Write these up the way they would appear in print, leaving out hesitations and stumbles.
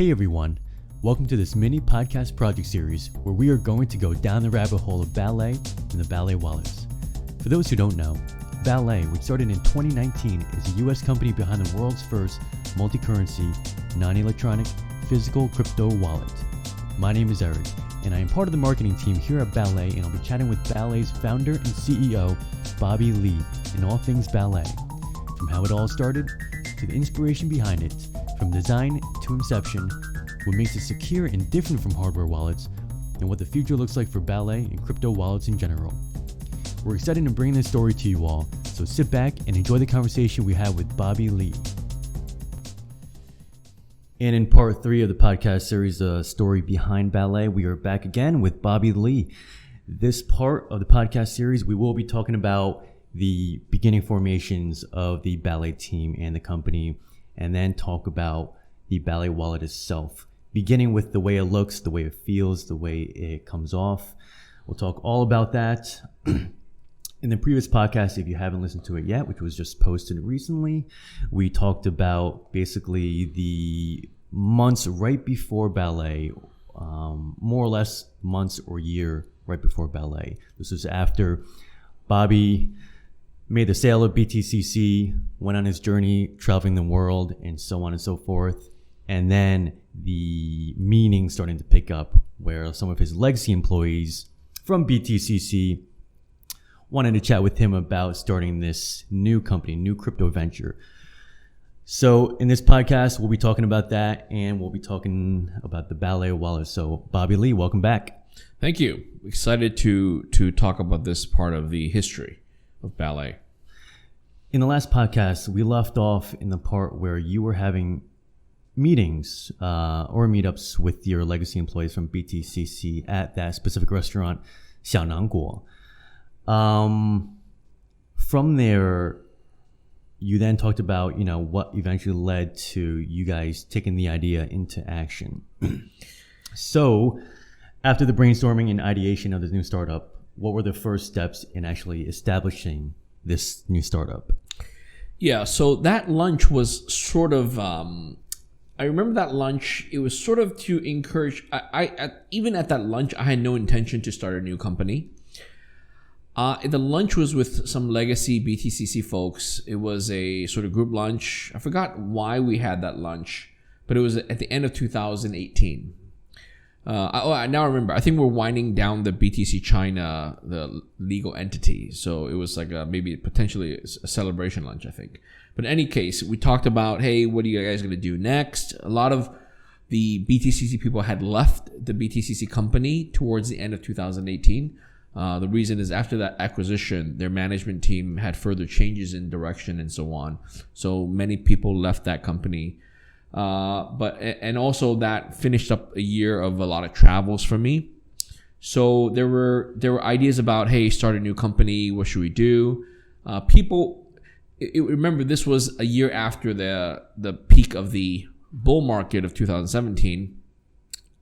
Hey everyone, welcome to this mini podcast project series where we are going to go down the rabbit hole of ballet and the ballet wallets. For those who don't know, Ballet, which started in 2019, is a US company behind the world's first multi-currency, non-electronic, physical crypto wallet. My name is Eric, and I am part of the marketing team here at Ballet, and I'll be chatting with Ballet's founder and CEO, Bobby Lee, in all things ballet. From how it all started, to the inspiration behind it, from design to inception, what makes it secure and different from hardware wallets, and what the future looks like for ballet and crypto wallets in general. We're excited to bring this story to you all, so sit back and enjoy the conversation we had with Bobby Lee. And in part 3 of the podcast series, Story Behind Ballet, we are back again with Bobby Lee. This part of the podcast series, we will be talking about the beginning formations of the ballet team and the company, and then talk about the ballet wallet itself, beginning with the way it looks, the way it feels, the way it comes off. We'll talk all about that. In the previous podcast, if you haven't listened to it yet, which was just posted recently, we talked about basically the months right before ballet, more or less months or year right before ballet. This was after Bobby made the sale of BTCC, went on his journey traveling the world, and so on and so forth. And then the meaning starting to pick up, where some of his legacy employees from BTCC wanted to chat with him about starting this new company, new crypto venture. So in this podcast, we'll be talking about that, and we'll be talking about the ballet wallet. So Bobby Lee, welcome back. Thank you. Excited to talk about this part of the history of ballet. In the last podcast, we left off in the part where you were having meetings or meetups with your legacy employees from BTCC at that specific restaurant, 小南国. From there, you then talked about, what eventually led to you guys taking the idea into action. So after the brainstorming and ideation of this new startup, what were the first steps in actually establishing this new startup? Yeah, so that lunch was sort of, I remember that lunch, it was sort of to encourage, even at that lunch, I had no intention to start a new company. The lunch was with some legacy BTCC folks. It was a sort of group lunch. I forgot why we had that lunch, but it was at the end of 2018. I now remember. I think we're winding down the BTC China, the legal entity. So it was like maybe potentially a celebration lunch, I think. But in any case, we talked about, hey, what are you guys going to do next? A lot of the BTCC people had left the BTCC company towards the end of 2018. The reason is after that acquisition, their management team had further changes in direction and so on. So many people left that company. And also that finished up a year of a lot of travels for me. So there were ideas about, hey, start a new company. What should we do? Remember, this was a year after the peak of the bull market of 2017.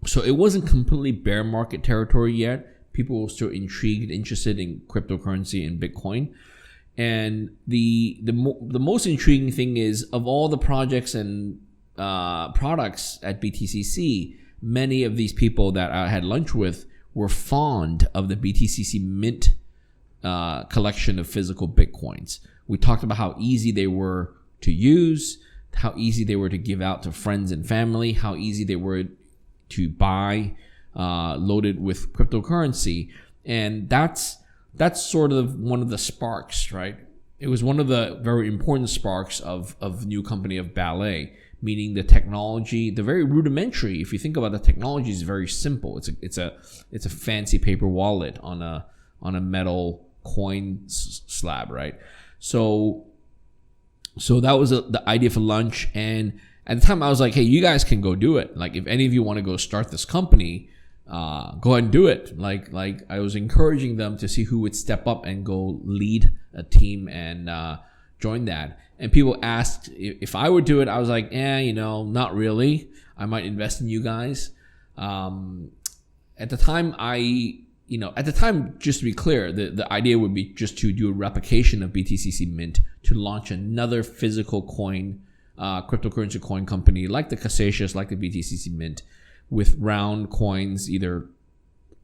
So it wasn't completely bear market territory yet. People were still intrigued, interested in cryptocurrency and Bitcoin. And the most intriguing thing is, of all the projects and products at BTCC, many of these people that I had lunch with were fond of the BTCC Mint collection of physical Bitcoins. We talked about how easy they were to use, how easy they were to give out to friends and family, how easy they were to buy, loaded with cryptocurrency. And that's sort of one of the sparks, right? It was one of the very important sparks of new company of Ballet, meaning the technology, the very rudimentary. If you think about the technology, is very simple. It's a fancy paper wallet on a metal coin slab, right? So that was the idea for lunch. And at the time, I was like, hey, you guys can go do it. Like, if any of you want to go start this company, go ahead and do it. Like I was encouraging them to see who would step up and go lead a team and join that. And people asked if I would do it. I was like, not really. I might invest in you guys. At the time, just to be clear, the idea would be just to do a replication of BTCC Mint to launch another physical coin cryptocurrency coin company like the Cassatius, like the BTCC Mint, with round coins, either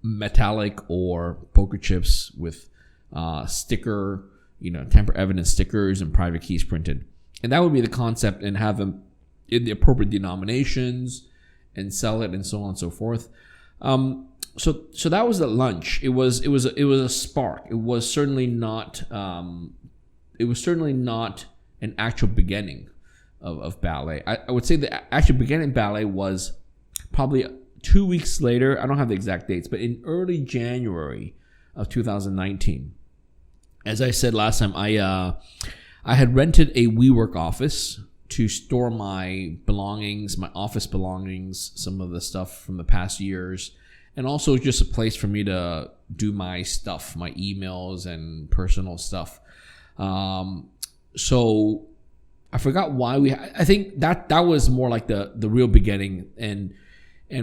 metallic or poker chips with sticker, tamper evidence stickers and private keys printed. And that would be the concept, and have them in the appropriate denominations and sell it and so on and so forth. So that was the lunch. It was a spark. It was certainly not an actual beginning of ballet. I would say the actual beginning of ballet was probably 2 weeks later. I don't have the exact dates, but in early January of 2019. As I said last time, I had rented a WeWork office to store my belongings, my office belongings, some of the stuff from the past years, and also just a place for me to do my stuff, my emails and personal stuff. So I forgot why I think that was more like the real beginning. And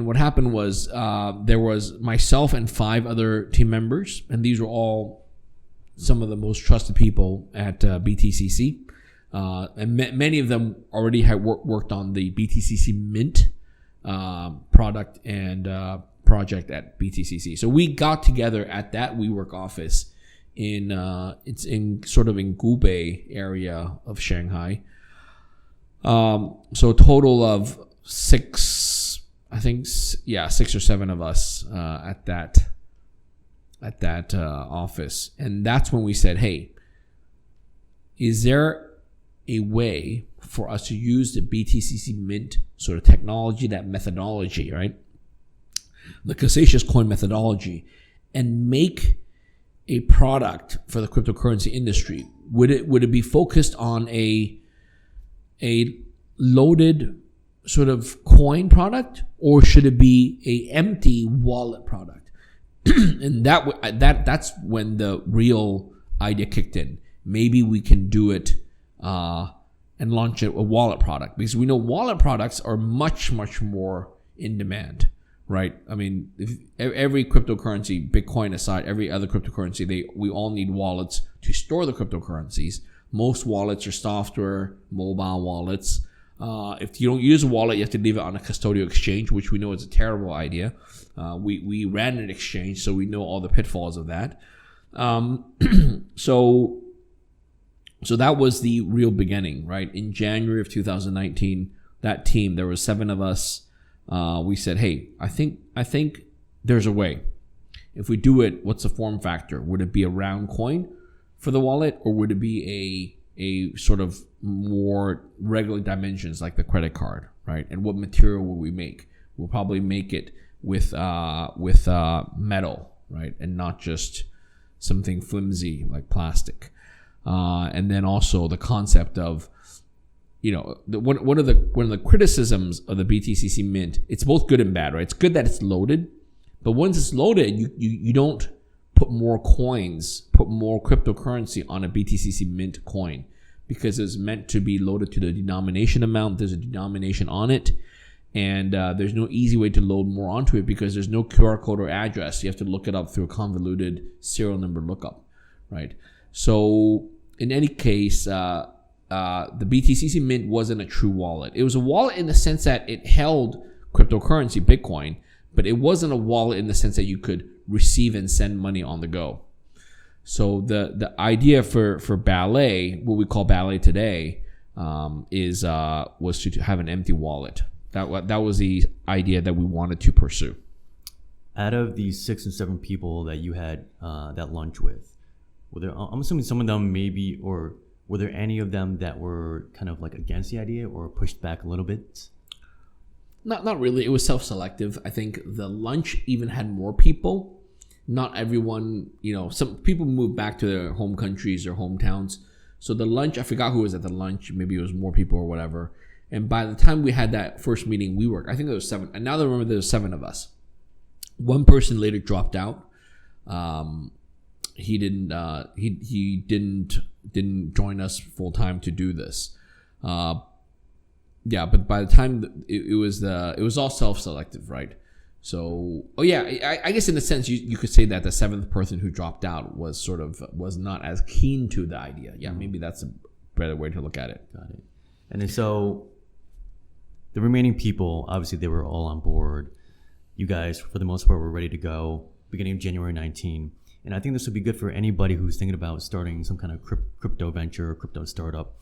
what happened was there was myself and 5 other team members, and these were all some of the most trusted people at BTCC. And many of them already had worked on the BTCC Mint product and project at BTCC. So we got together at that WeWork office it's in sort of in Gubei area of Shanghai. So a total of 6 or 7 of us at that office. And that's when we said, hey, is there a way for us to use the BTCC Mint sort of technology, that methodology, right? The Cassatius coin methodology, and make a product for the cryptocurrency industry? Would it be focused on a loaded sort of coin product, or should it be a empty wallet product? And that's when the real idea kicked in. Maybe we can do it and launch a wallet product, because we know wallet products are much, much more in demand, right? I mean, if every cryptocurrency, Bitcoin aside, every other cryptocurrency, we all need wallets to store the cryptocurrencies. Most wallets are software, mobile wallets. If you don't use a wallet, you have to leave it on a custodial exchange, which we know is a terrible idea. We ran an exchange, so we know all the pitfalls of that. So that was the real beginning, right? In January of 2019, that team, there was 7 of us. We said, hey, I think there's a way. If we do it, what's the form factor? Would it be a round coin for the wallet, or would it be a sort of more regular dimensions like the credit card, right? And what material will we make? We'll probably make it with metal, right? And not just something flimsy like plastic. And then also the concept of, one of the criticisms of the BTCC Mint, it's both good and bad, right? It's good that it's loaded, but once it's loaded, you don't put more coins, put more cryptocurrency on a BTCC Mint coin, because it's meant to be loaded to the denomination amount. There's a denomination on it, and there's no easy way to load more onto it, because there's no QR code or address. You have to look it up through a convoluted serial number lookup, right? So in any case, the BTCC Mint wasn't a true wallet. It was a wallet in the sense that it held cryptocurrency, Bitcoin, but it wasn't a wallet in the sense that you could receive and send money on the go. So the idea for Ballet, what we call Ballet today, was to have an empty wallet. That was the idea that we wanted to pursue. Out of the 6 and 7 people that you had that lunch with, I'm assuming some of them maybe, or were there any of them that were kind of like against the idea or pushed back a little bit? Not really. It was self-selective. I think the lunch even had more people. Not everyone, some people moved back to their home countries or hometowns. So the lunch, I forgot who was at the lunch. Maybe it was more people or whatever. And by the time we had that first meeting, I think there was 7. And now that I remember, there was 7 of us. One person later dropped out. He didn't join us full time to do this. But by the time it was all self-selective, right? So, I guess in a sense you could say that the 7th person who dropped out was not as keen to the idea. Yeah, maybe that's a better way to look at it. Got it. And then so the remaining people, obviously they were all on board. You guys, for the most part, were ready to go beginning of January 19. And I think this would be good for anybody who's thinking about starting some kind of crypto venture or crypto startup.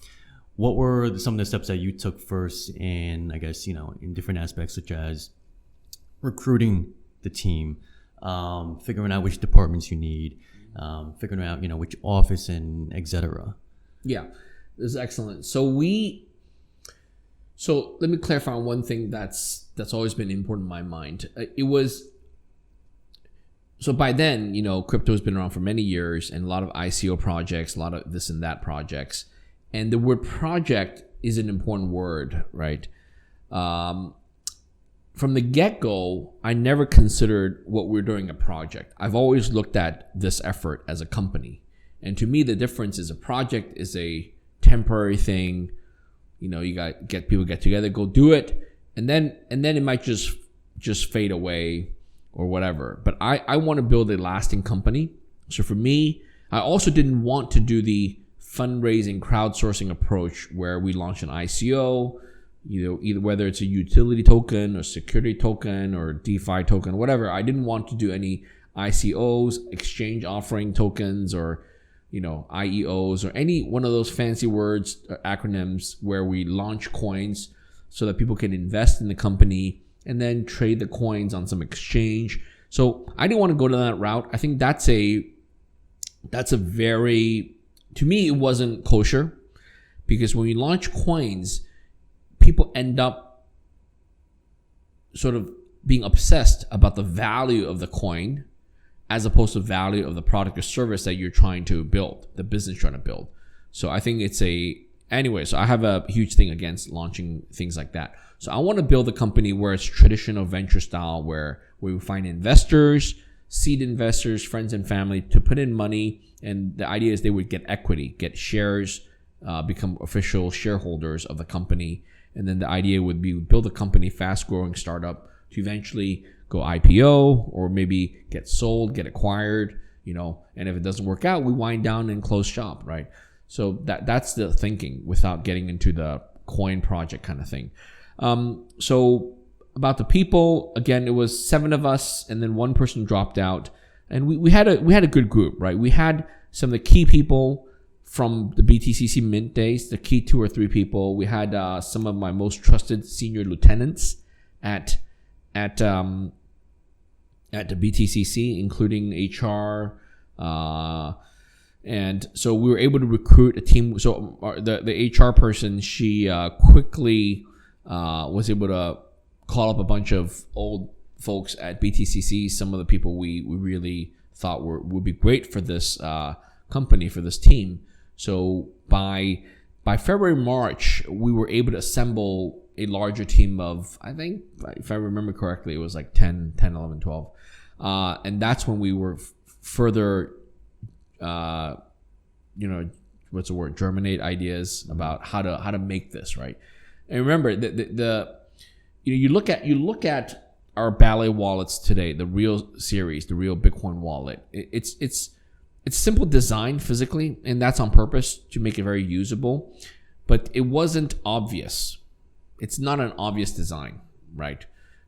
What were some of the steps that you took first in, I guess, in different aspects, such as recruiting the team, figuring out which departments you need, figuring out, which office and et cetera? Yeah, this is excellent. So let me clarify on one thing that's always been important in my mind. So by then, crypto has been around for many years, and a lot of ICO projects, a lot of this and that projects. And the word project is an important word, right? From the get-go, I never considered what we're doing a project. I've always looked at this effort as a company. And to me, the difference is a project is a temporary thing. You got people get together, go do it, and then it might just fade away or whatever. But I want to build a lasting company. So for me, I also didn't want to do the fundraising, crowdsourcing approach where we launch an ICO, either whether it's a utility token or security token or DeFi token, whatever. I didn't want to do any ICOs, exchange offering tokens, or IEOs, or any one of those fancy words or acronyms where we launch coins so that people can invest in the company and then trade the coins on some exchange. So I didn't want to go to that route. I think that's a very, to me, it wasn't kosher, because when we launch coins, people end up sort of being obsessed about the value of the coin as opposed to the value of the product or service that you're trying to build, the business trying to build. So I think anyway, so I have a huge thing against launching things like that. So I want to build a company where it's traditional venture style, where we find investors, seed investors, friends and family to put in money. And the idea is they would get equity, get shares, become official shareholders of the company. And then the idea would be build a company, fast growing startup, to eventually go IPO or maybe get sold, get acquired, and if it doesn't work out, we wind down and close shop, right? So that's the thinking without getting into the coin project kind of thing. So about the people, again, it was 7 of us, and then one person dropped out, and we had a good group, right? We had some of the key people from the BTCC Mint days, the key 2 or 3 people. We had some of my most trusted senior lieutenants at the BTCC, including HR, and so we were able to recruit a team. So the HR person, she quickly was able to call up a bunch of old folks at BTCC, some of the people we really thought would be great for this company, for this team. So by February, March, we were able to assemble a larger team of, I think, if I remember correctly, it was like 10, 11, 12. And that's when we were further, what's the word? Germinate ideas about how to make this, right? And remember, you look at our Ballet wallets today, the real series, the real Bitcoin wallet. It's simple design physically, and that's on purpose to make it very usable. But it wasn't obvious. It's not an obvious design, right?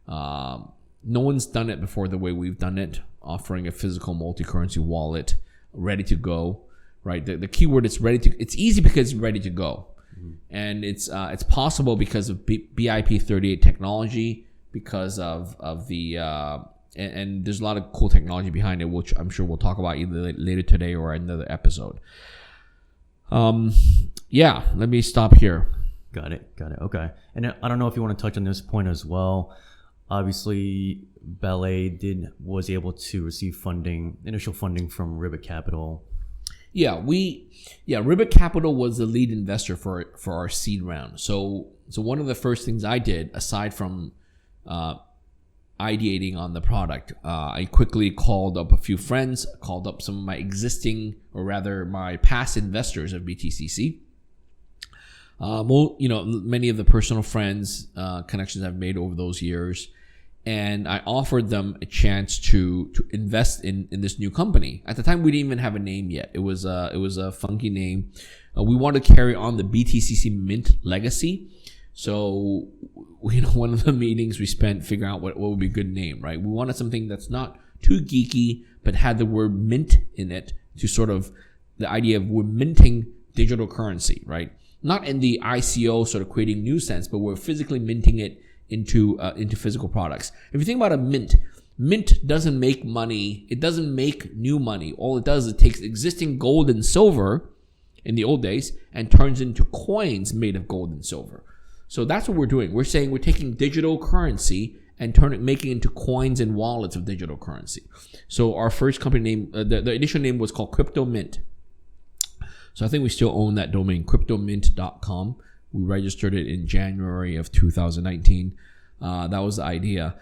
No one's done it before the way we've done it, offering a physical multi-currency wallet ready to go, right? The keyword is ready to. It's easy because it's ready to go, and it's possible because of BIP38 technology, because of the and there's a lot of cool technology behind it, which I'm sure we'll talk about either later today or another episode. Yeah, let me stop here. Got it. Okay. And I don't know if you want to touch on this point as well. Obviously, Ballet was able to receive initial funding from Ribbit Capital. Yeah, Ribbit Capital was the lead investor for our seed round. So one of the first things I did, aside from ideating on the product, I quickly called up a few friends, called up some of my existing, or rather my past investors of BTCC. Many of the personal friends, connections I've made over those years, and I offered them a chance to invest in this new company. At the time, we didn't even have a name yet. It was a funky name. We wanted to carry on the BTCC Mint legacy. So, one of the meetings we spent figuring out what would be a good name, right? We wanted something that's not too geeky, but had the word mint in it, to sort of the idea of we're minting digital currency, right? Not in the ICO sort of creating new sense, but we're physically minting it into physical products. If you think about a mint doesn't make money. It doesn't make new money. All it does is it takes existing gold and silver in the old days and turns into coins made of gold and silver. So that's what we're doing. We're saying we're taking digital currency and making it into coins and wallets of digital currency. So our first company name, the initial name was called Crypto Mint. So I think we still own that domain, cryptomint.com. We registered it in January of 2019. That was the idea.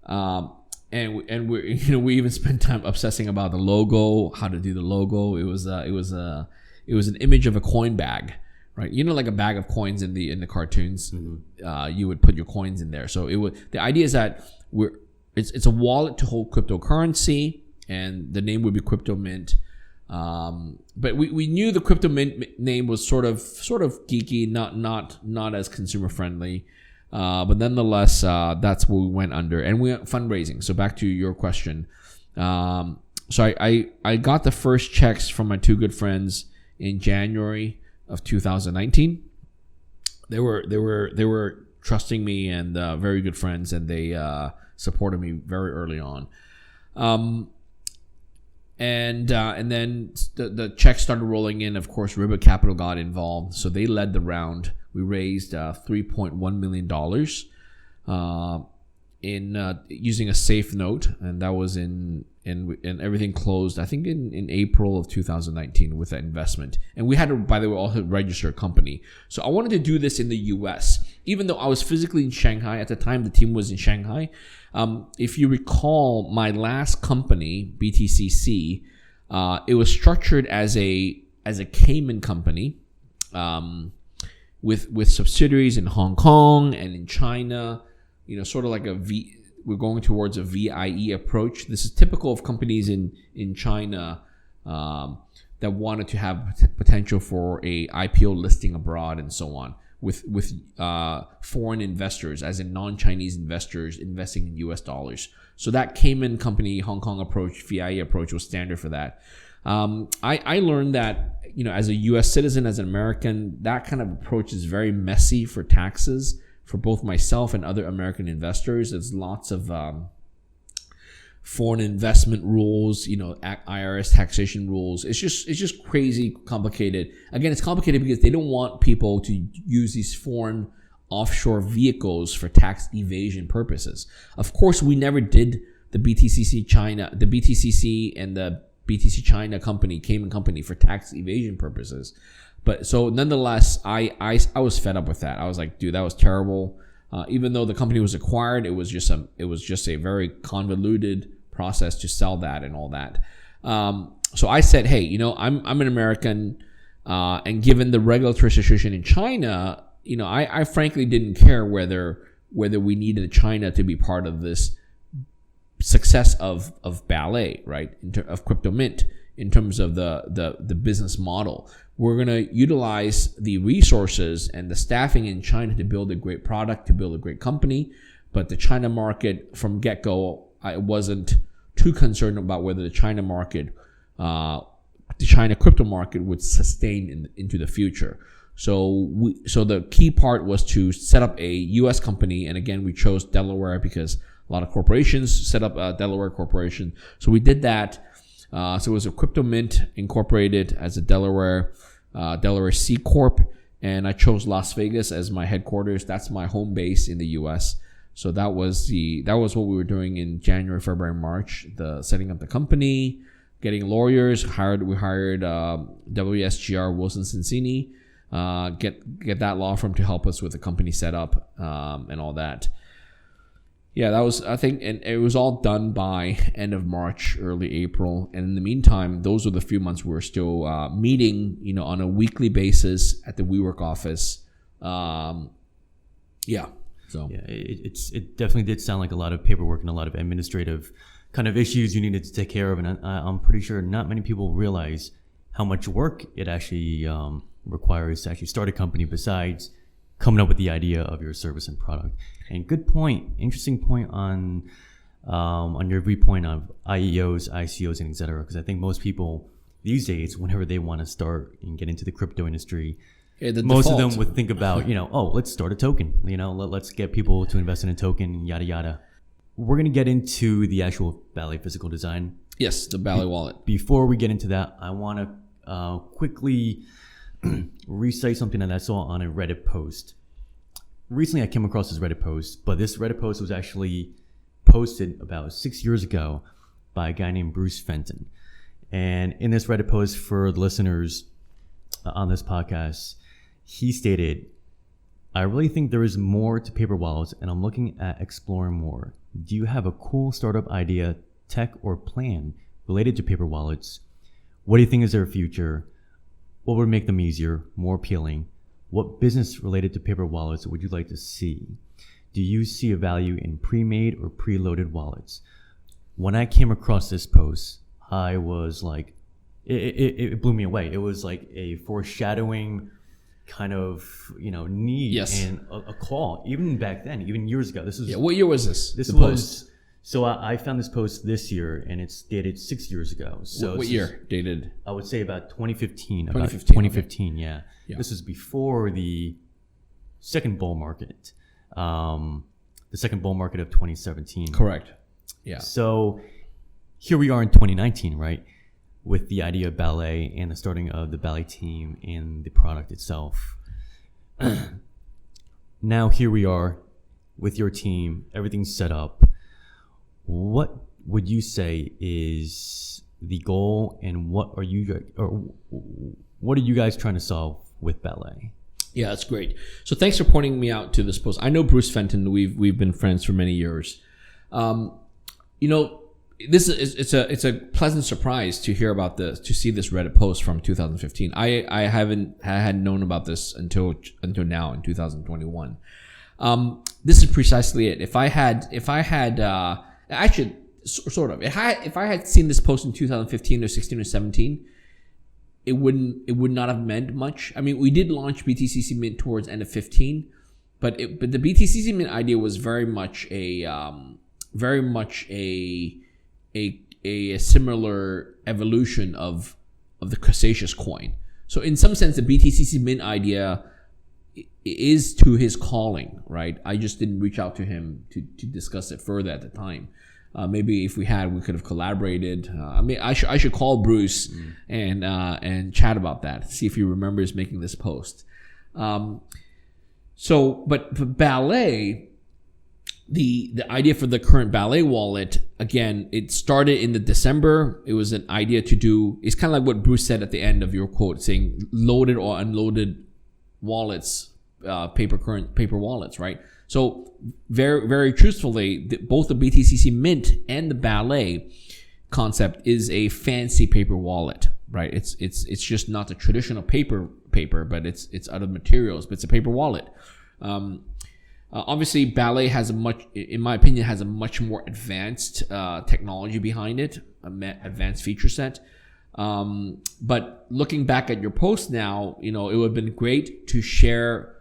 And we even spent time obsessing about the logo, how to do the logo. It was an image of a coin bag, right? Like a bag of coins in the cartoons. Mm-hmm. You would put your coins in there. So the idea is that it's a wallet to hold cryptocurrency, and the name would be Crypto Mint. But we knew the Crypto Mint name was sort of geeky, not as consumer friendly. But nonetheless, that's what we went under, and we went fundraising. So back to your question. So I got the first checks from my two good friends in January of 2019. They were trusting me and very good friends, and they supported me very early on. And then the checks started rolling in. Of course, Ribbit Capital got involved, so they led the round. We raised $3.1 million in using a safe note, and that was and everything closed, I think, in April of 2019 with that investment. And we had to, by the way, also register a company. So I wanted to do this in the U.S., even though I was physically in Shanghai at the time. The team was in Shanghai. If you recall, my last company, BTCC, it was structured as a Cayman company, with subsidiaries in Hong Kong and in China. Sort of like we're going towards a VIE approach. This is typical of companies in China that wanted to have potential for a IPO listing abroad and so on, with foreign investors, as in non-Chinese investors investing in US dollars. So that Cayman company, Hong Kong approach, VIE approach was standard for that. I learned that, as a US citizen, as an American, that kind of approach is very messy for taxes for both myself and other American investors. There's lots of foreign investment rules, IRS taxation rules. It's just crazy complicated. Again, it's complicated because they don't want people to use these foreign offshore vehicles for tax evasion purposes. Of course, we never did the BTCC and the BTC China company, Cayman company, for tax evasion purposes. But so nonetheless, I was fed up with that. I was like, dude, that was terrible. Even though the company was acquired, it was just a very convoluted process to sell that and all that. So I said, hey, I'm an American, and given the regulatory situation in China, I frankly didn't care whether we needed China to be part of this success of Ballet, right? Of Crypto Mint, in terms of the business model. We're going to utilize the resources and the staffing in China to build a great product, to build a great company. But the China market, from get-go, I wasn't too concerned about whether the China market, the China crypto market, would sustain into the future. So the key part was to set up a U.S. company. And again, we chose Delaware because a lot of corporations set up a Delaware corporation. So we did that. So it was a Crypto Mint incorporated as a Delaware C Corp, and I chose Las Vegas as my headquarters. That's my home base in the U.S. So that was what we were doing in January, February, March. Setting up the company, getting lawyers. We hired WSGR Wilson Sonsini, get that law firm to help us with the company setup, and all that. Yeah, that was, I think, and it was all done by end of March, early April. And in the meantime, those were the few months we were still meeting, on a weekly basis at the WeWork office. Yeah. So yeah, it definitely did sound like a lot of paperwork and a lot of administrative kind of issues you needed to take care of, and I'm pretty sure not many people realize how much work it actually requires to actually start a company besides coming up with the idea of your service and product. And good point, interesting point on your viewpoint of IEOs, ICOs, and etc. Because I think most people these days, whenever they want to start and get into the crypto industry, most of them would think about, let's start a token. Let's get people to invest in a token, yada yada. We're gonna get into the actual Ballet physical design. Yes, the Ballet wallet. Before we get into that, I want to quickly recite something that I saw on a Reddit post. Recently, I came across this Reddit post, but this Reddit post was actually posted about 6 years ago by a guy named Bruce Fenton. And in this Reddit post, for the listeners on this podcast, he stated, "I really think there is more to paper wallets, and I'm looking at exploring more. Do you have a cool startup idea, tech, or plan related to paper wallets? What do you think is their future? What would make them easier, more appealing? What business related to paper wallets would you like to see? Do you see a value in pre-made or pre-loaded wallets?" When I came across this post, I was like, it blew me away. It was like a foreshadowing kind of, need and a call. Even back then, even years ago. This was what year was this? This was so I found this post this year, and it's dated 6 years ago. So what year dated? I would say about 2015. 2015, okay. Yeah. This was before the second bull market, the second bull market of 2017. Correct. Yeah. So here we are in 2019, right? With the idea of ballet and the starting of the ballet team and the product itself. Now here we are with your team, everything's set up. What would you say is the goal, and what are you guys trying to solve with ballet? Yeah, that's great. So thanks for pointing me out to this post. I know Bruce Fenton. We've been friends for many years. This is it's a pleasant surprise to hear about this, to see this Reddit post from 2015. I hadn't known about this until now in 2021. This is precisely it. If I had seen this post in 2015 or 16 or 17, it would not have meant much. I mean, we did launch BTCC Mint towards end of 15, but the BTCC Mint idea was very much a similar evolution of the Cretaceous coin. So in some sense, the BTCC Mint idea is to his calling, right? I just didn't reach out to him to discuss it further at the time. Maybe if we had, we could have collaborated. I should call Bruce and chat about that. See if he remembers making this post. But for ballet, the idea for the current ballet wallet, again, it started in the December. It was an idea to do. It's kind of like what Bruce said at the end of your quote, saying loaded or unloaded wallets, paper wallets, right? So very, very truthfully, both the BTCC Mint and the Ballet concept is a fancy paper wallet, right? It's just not the traditional paper, but it's other materials, but it's a paper wallet. Obviously, Ballet in my opinion, has a much more advanced technology behind it, advanced feature set. But looking back at your post now, it would have been great to share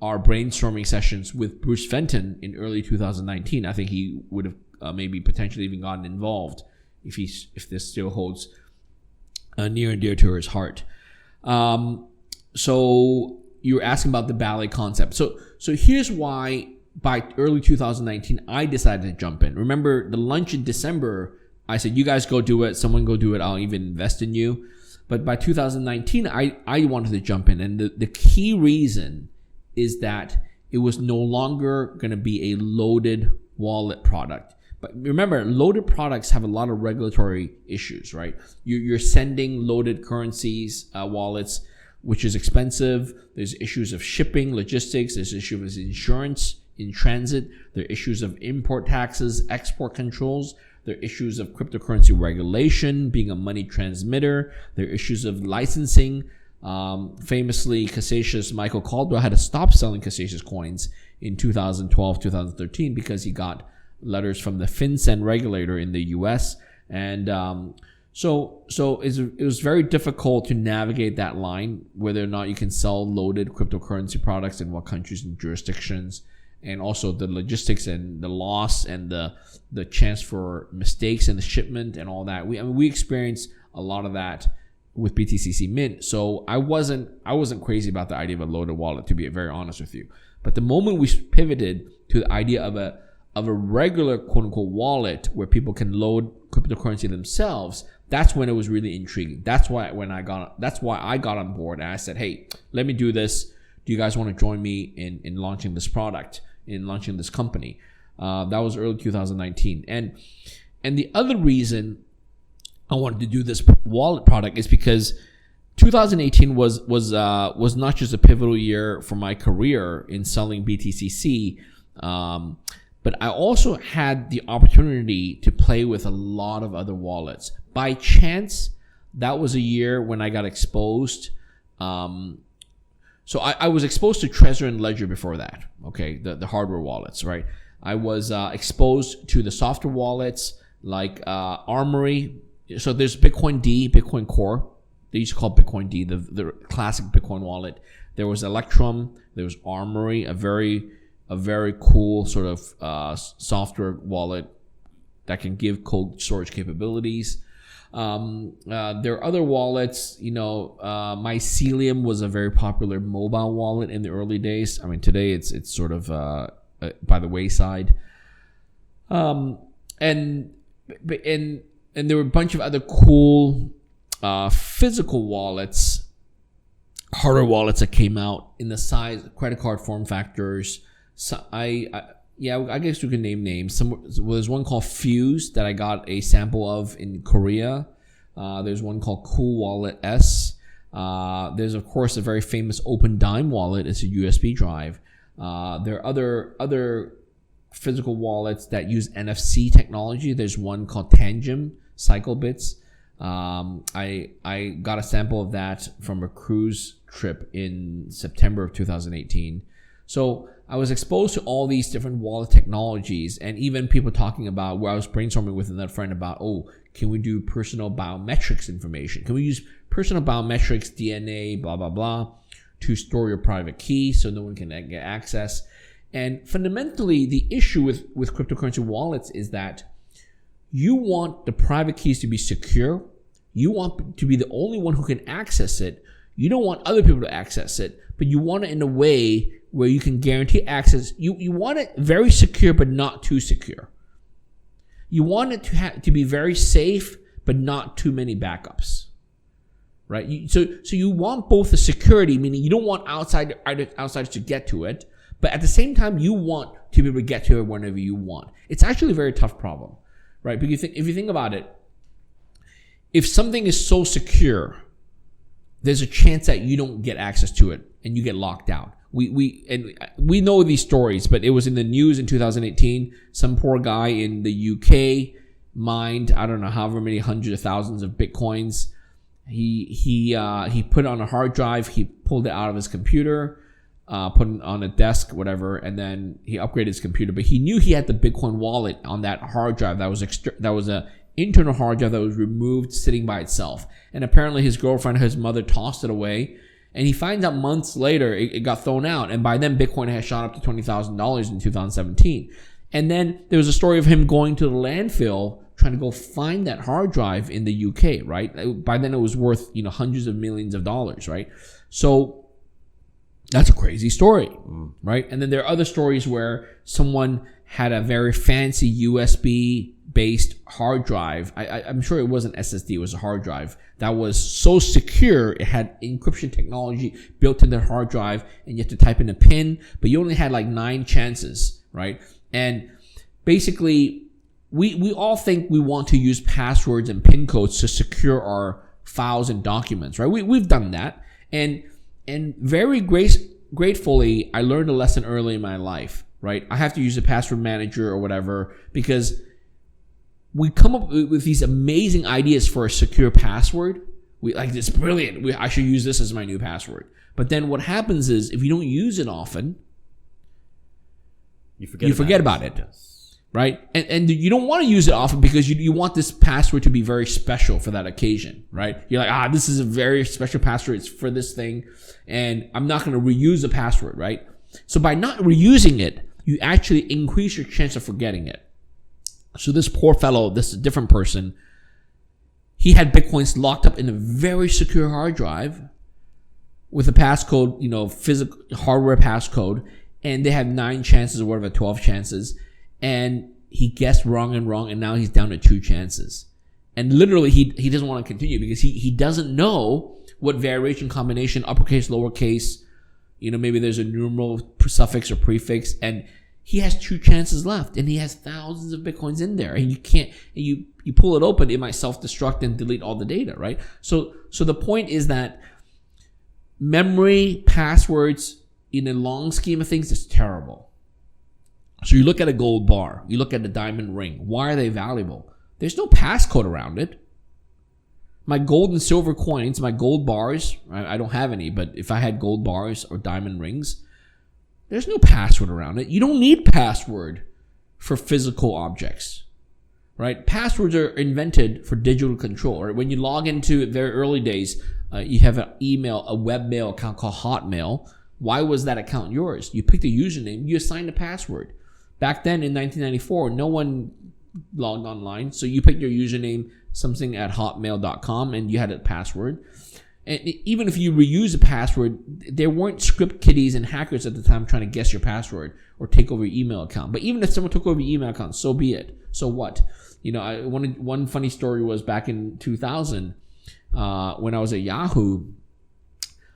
our brainstorming sessions with Bruce Fenton in early 2019. I think he would have maybe potentially even gotten involved if this still holds near and dear to his heart. So you were asking about the ballet concept. So here's why by early 2019 I decided to jump in. Remember the lunch in December, I said, you guys go do it, someone go do it, I'll even invest in you. But by 2019 I wanted to jump in, and the key reason is that it was no longer going to be a loaded wallet product. But remember, loaded products have a lot of regulatory issues, right? You're sending loaded currencies, wallets, which is expensive. There's issues of shipping, logistics. There's issues of insurance in transit. There are issues of import taxes, export controls. There are issues of cryptocurrency regulation, being a money transmitter. There are issues of licensing. Famously, Michael Caldwell had to stop selling Cretaceous coins in 2012, 2013, because he got letters from the FinCEN regulator in the US. And so it was very difficult to navigate that line, whether or not you can sell loaded cryptocurrency products in what countries and jurisdictions, and also the logistics and the loss and the chance for mistakes in the shipment and all that. We experienced a lot of that with BTCC Mint. So I wasn't crazy about the idea of a loaded wallet, to be very honest with you. But the moment we pivoted to the idea of a regular quote unquote wallet where people can load cryptocurrency themselves, that's when it was really intriguing. That's why I got on board, and I said, hey, let me do this. Do you guys want to join me in launching this product, in launching this company? That was early 2019. And the other reason I wanted to do this wallet product is because 2018 was not just a pivotal year for my career in selling BTCC, but I also had the opportunity to play with a lot of other wallets. By chance, that was a year when I got exposed. So I was exposed to Trezor and Ledger before that, okay, the hardware wallets, right? I was exposed to the software wallets like Armory. So there's Bitcoin D, Bitcoin Core. They used to call Bitcoin D, the classic Bitcoin wallet. There was Electrum. There was Armory, a very cool sort of software wallet that can give cold storage capabilities. There are other wallets. Mycelium was a very popular mobile wallet in the early days. I mean, today it's sort of by the wayside. And there were a bunch of other cool physical wallets, hardware wallets that came out in the size, credit card form factors. So I guess we can name names. There's one called Fuse that I got a sample of in Korea. There's one called Cool Wallet S. There's of course a very famous Open Dime wallet. It's a USB drive. There are other physical wallets that use NFC technology. There's one called Tangem CycleBits. I got a sample of that from a cruise trip in September of 2018. So I was exposed to all these different wallet technologies, and even people talking about, where I was brainstorming with another friend about, can we do personal biometrics information? Can we use personal biometrics, DNA, blah, blah, blah, to store your private key so no one can get access? And fundamentally, the issue with cryptocurrency wallets is that you want the private keys to be secure. You want to be the only one who can access it. You don't want other people to access it, but you want it in a way where you can guarantee access. You want it very secure, but not too secure. You want it to be very safe, but not too many backups, right? So you want both the security, meaning you don't want outsiders to get to it, but at the same time, you want to be able to get to it whenever you want. It's actually a very tough problem, right? Because if you think about it, if something is so secure, there's a chance that you don't get access to it and you get locked out. We know these stories, but it was in the news in 2018. Some poor guy in the UK mined, I don't know, however many hundreds of thousands of Bitcoins. He put it on a hard drive. He pulled it out of his computer, put it on a desk, whatever, and then he upgraded his computer. But he knew he had the Bitcoin wallet on that hard drive. That was a internal hard drive that was removed, sitting by itself. And apparently his girlfriend, his mother, tossed it away. And he finds out months later it got thrown out. And by then, Bitcoin had shot up to $20,000 in 2017. And then there was a story of him going to the landfill trying to go find that hard drive in the UK, right? By then it was worth, hundreds of millions of dollars, right? So that's a crazy story, right? And then there are other stories where someone had a very fancy USB-based hard drive. I'm sure it wasn't SSD, it was a hard drive that was so secure. It had encryption technology built into the hard drive, and you have to type in a PIN, but you only had like 9 chances, right? And basically, we all think we want to use passwords and PIN codes to secure our files and documents, right? We've done that. And very gratefully, I learned a lesson early in my life, right? I have to use a password manager or whatever, because we come up with these amazing ideas for a secure password. We like, this brilliant. I should use this as my new password. But then what happens is, if you don't use it often, you forget about it. Yes. Right? And you don't want to use it often because you want this password to be very special for that occasion, right? You're like, this is a very special password. It's for this thing. And I'm not going to reuse the password, right? So by not reusing it, you actually increase your chance of forgetting it. So this poor fellow, this different person, he had Bitcoins locked up in a very secure hard drive with a passcode, physical hardware passcode. And they had 9 chances or whatever, 12 chances. And he guessed wrong, and now he's down to 2 chances. And literally, he doesn't want to continue because he doesn't know what variation combination, uppercase, lowercase, maybe there's a numeral suffix or prefix, and he has 2 chances left, and he has thousands of Bitcoins in there, and you pull it open, it might self-destruct and delete all the data, right? So the point is that memory, passwords, in a long scheme of things, is terrible. So you look at a gold bar, you look at a diamond ring. Why are they valuable? There's no passcode around it. My gold and silver coins, my gold bars, I don't have any, but if I had gold bars or diamond rings, there's no password around it. You don't need password for physical objects, right? Passwords are invented for digital control. Right? When you log into very early days, you have an email, a webmail account called Hotmail. Why was that account yours? You picked a username, you assigned a password. Back then in 1994, no one logged online. So you picked your username, something at hotmail.com, and you had a password. And even if you reuse a password, there weren't script kiddies and hackers at the time trying to guess your password or take over your email account. But even if someone took over your email account, so be it. So what? One funny story was back in 2000, when I was at Yahoo,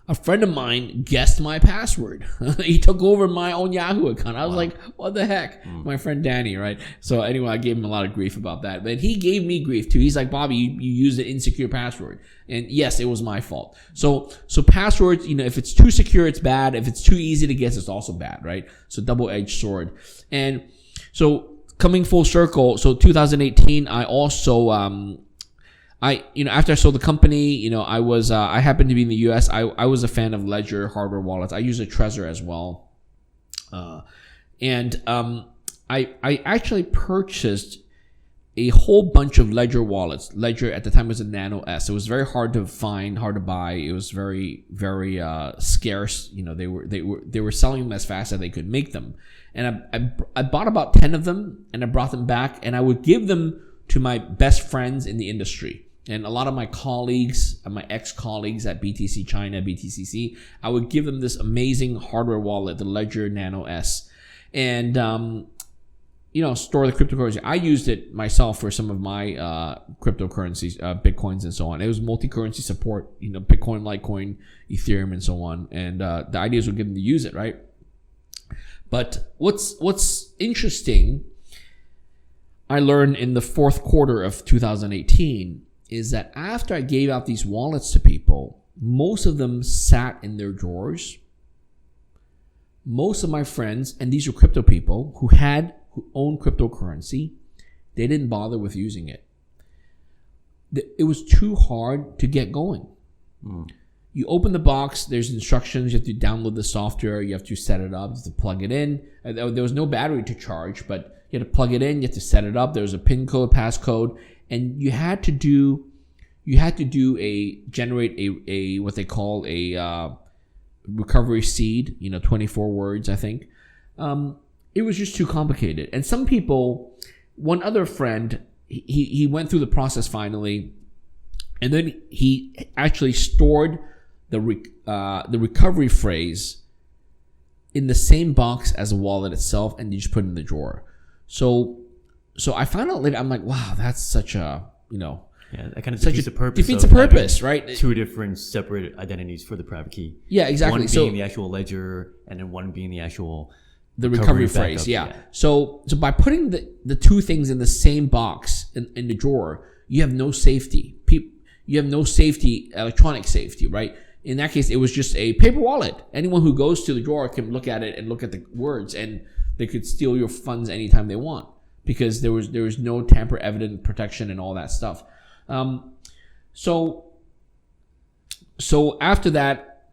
a friend of mine guessed my password. He took over my own Yahoo account. I was like, what the heck? My friend Danny, right? So anyway, I gave him a lot of grief about that. But he gave me grief too. He's like, Bobby, you used an insecure password. And yes, it was my fault. So passwords, if it's too secure, it's bad. If it's too easy to guess, it's also bad, right? So double-edged sword. And so coming full circle, so 2018, I also... after I sold the company, I happened to be in the US. I was a fan of Ledger hardware wallets. I use a Trezor as well. I actually purchased a whole bunch of Ledger wallets. Ledger at the time was a Nano S. It was very hard to find, hard to buy. It was very, very scarce. They were selling them as fast as they could make them. And I bought about 10 of them, and I brought them back, and I would give them to my best friends in the industry. And a lot of my colleagues, my ex-colleagues at BTC China, BTCC, I would give them this amazing hardware wallet, the Ledger Nano S. And, store the cryptocurrency. I used it myself for some of my cryptocurrencies, Bitcoins and so on. It was multi-currency support, Bitcoin, Litecoin, Ethereum, and so on. And the ideas would get them to use it, right? But what's interesting, I learned in the fourth quarter of 2018, is that after I gave out these wallets to people, most of them sat in their drawers. Most of my friends, and these were crypto people who owned cryptocurrency, they didn't bother with using it. It was too hard to get going. You open the box, there's instructions, you have to download the software, you have to set it up, you have to plug it in. There was no battery to charge, but you had to plug it in, you have to set it up, there was a PIN code, passcode, and you had to generate a what they call a recovery seed, 24 words, I think. It was just too complicated. And some people, one other friend, he went through the process finally, and then he actually stored the recovery phrase in the same box as the wallet itself, and you just put it in the drawer. So I found out later, I'm like, wow, that's such a, that kind of defeats the purpose. Defeats the purpose, right? 2 different separate identities for the private key. Yeah, exactly. One being the actual ledger, and then one being the actual recovery phrase. Yeah. So by putting the 2 things in the same box in the drawer, you have no safety. You have no safety, electronic safety, right? In that case, it was just a paper wallet. Anyone who goes to the drawer can look at it and look at the words, and they could steal your funds anytime they want, because there was no tamper evident protection and all that stuff. So after that,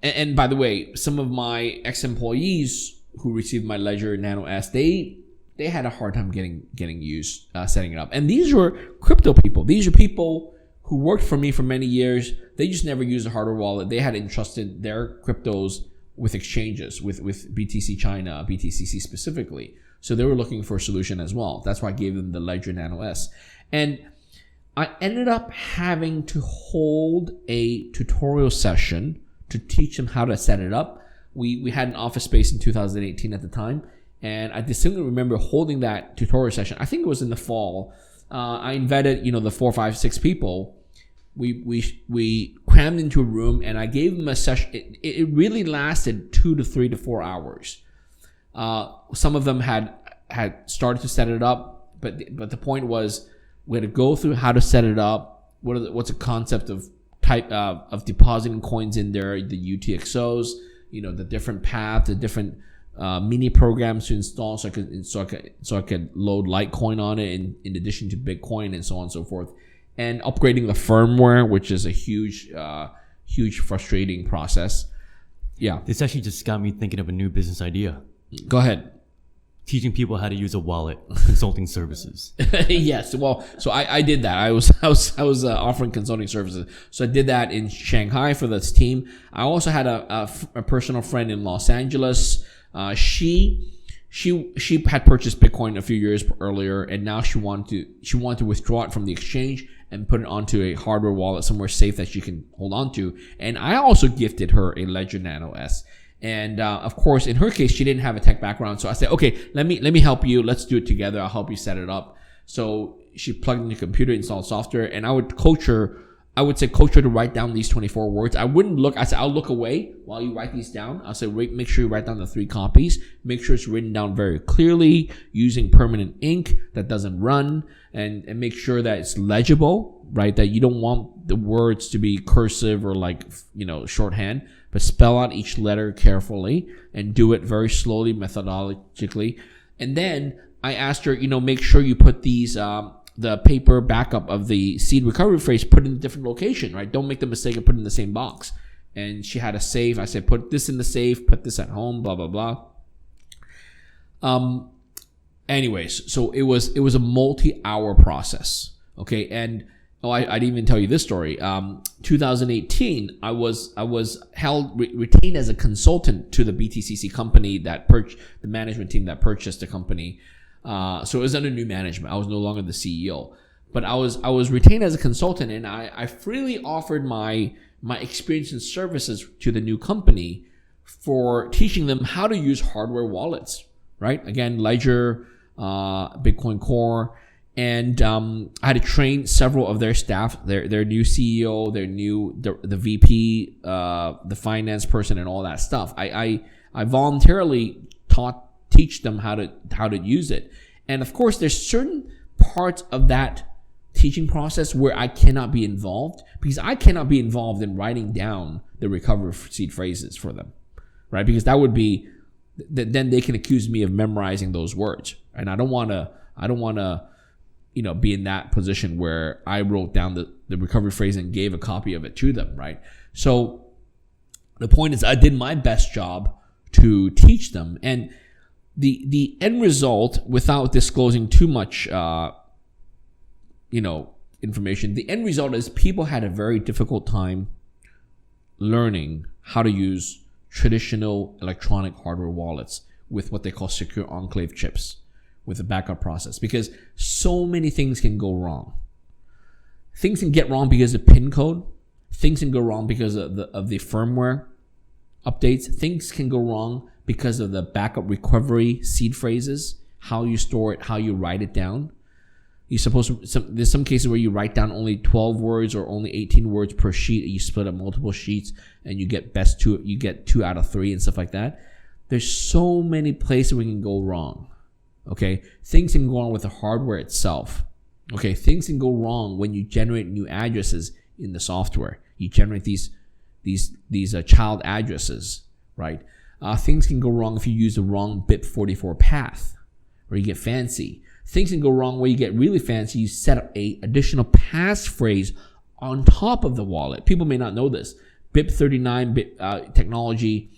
and by the way, some of my ex-employees who received my Ledger Nano S, they had a hard time getting used, setting it up. And these were crypto people. These are people who worked for me for many years. They just never used a hardware wallet. They had entrusted their cryptos with exchanges, with BTC China, BTCC specifically. So they were looking for a solution as well. That's why I gave them the Ledger Nano S. And I ended up having to hold a tutorial session to teach them how to set it up. We had an office space in 2018 at the time, and I distinctly remember holding that tutorial session. I think it was in the fall. I invited, the 4, 5, 6 people. We crammed into a room, and I gave them a session. It really lasted 2 to 3 to 4 hours. Some of them had started to set it up, but the point was we had to go through how to set it up. What's a concept of type of depositing coins in there, the UTXOs, the different paths, the different mini programs to install, so I could load Litecoin on it in addition to Bitcoin and so on and so forth, and upgrading the firmware, which is a huge frustrating process. Yeah, this actually just got me thinking of a new business idea. Go ahead. Teaching people how to use a wallet, consulting services. Yes, well, so I did that. I was offering consulting services. So I did that in Shanghai for this team. I also had a personal friend in Los Angeles. She had purchased Bitcoin a few years earlier, and now she wanted to withdraw it from the exchange and put it onto a hardware wallet somewhere safe that she can hold on to. And I also gifted her a Ledger Nano S. And of course, in her case, she didn't have a tech background. So I said, okay, let me help you. Let's do it together. I'll help you set it up. So she plugged in the computer, installed software, and I would coach her. I would say coach her to write down these 24 words. I wouldn't look. I said, I'll look away while you write these down. I'll say, make sure you write down the 3 copies. Make sure it's written down very clearly using permanent ink that doesn't run, and make sure that it's legible, right? That you don't want the words to be cursive or shorthand, but spell out each letter carefully and do it very slowly, methodologically. And then I asked her, make sure you put these, the paper backup of the seed recovery phrase, put in a different location, right? Don't make the mistake of putting it in the same box. And she had a safe. I said, put this in the safe, put this at home, blah, blah, blah. Anyways, so it was a multi-hour process. Okay. And I didn't even tell you this story. 2018, I was retained as a consultant to the BTCC company the management team that purchased the company. So it was under new management. I was no longer the CEO, but I was retained as a consultant, and I freely offered my experience and services to the new company for teaching them how to use hardware wallets. Right? Again, Ledger, Bitcoin Core. And I had to train several of their staff, their new CEO, the VP, the finance person, and all that stuff. I voluntarily teach them how to use it. And of course, there's certain parts of that teaching process where I cannot be involved, because I cannot be involved in writing down the recovery seed phrases for them, right? Because that would be, then they can accuse me of memorizing those words, and I don't want to. Be in that position where I wrote down the recovery phrase and gave a copy of it to them, right? So the point is, I did my best job to teach them, and the end result, without disclosing too much, information, the end result is people had a very difficult time learning how to use traditional electronic hardware wallets with what they call secure enclave chips, with a backup process, because so many things can go wrong. Things can get wrong because of PIN code. Things can go wrong because of the firmware updates. Things can go wrong because of the backup recovery seed phrases, how you store it, how you write it down. There's some cases where you write down only 12 words or only 18 words per sheet, and you split up multiple sheets, and you get you get 2 out of 3 and stuff like that. There's so many places where it can go wrong. Okay, things can go wrong with the hardware itself. Okay, things can go wrong when you generate new addresses in the software. You generate these child addresses, right? Things can go wrong if you use the wrong BIP44 path, or you get fancy. Things can go wrong where you get really fancy. You set up a additional passphrase on top of the wallet. People may not know this. BIP39 technology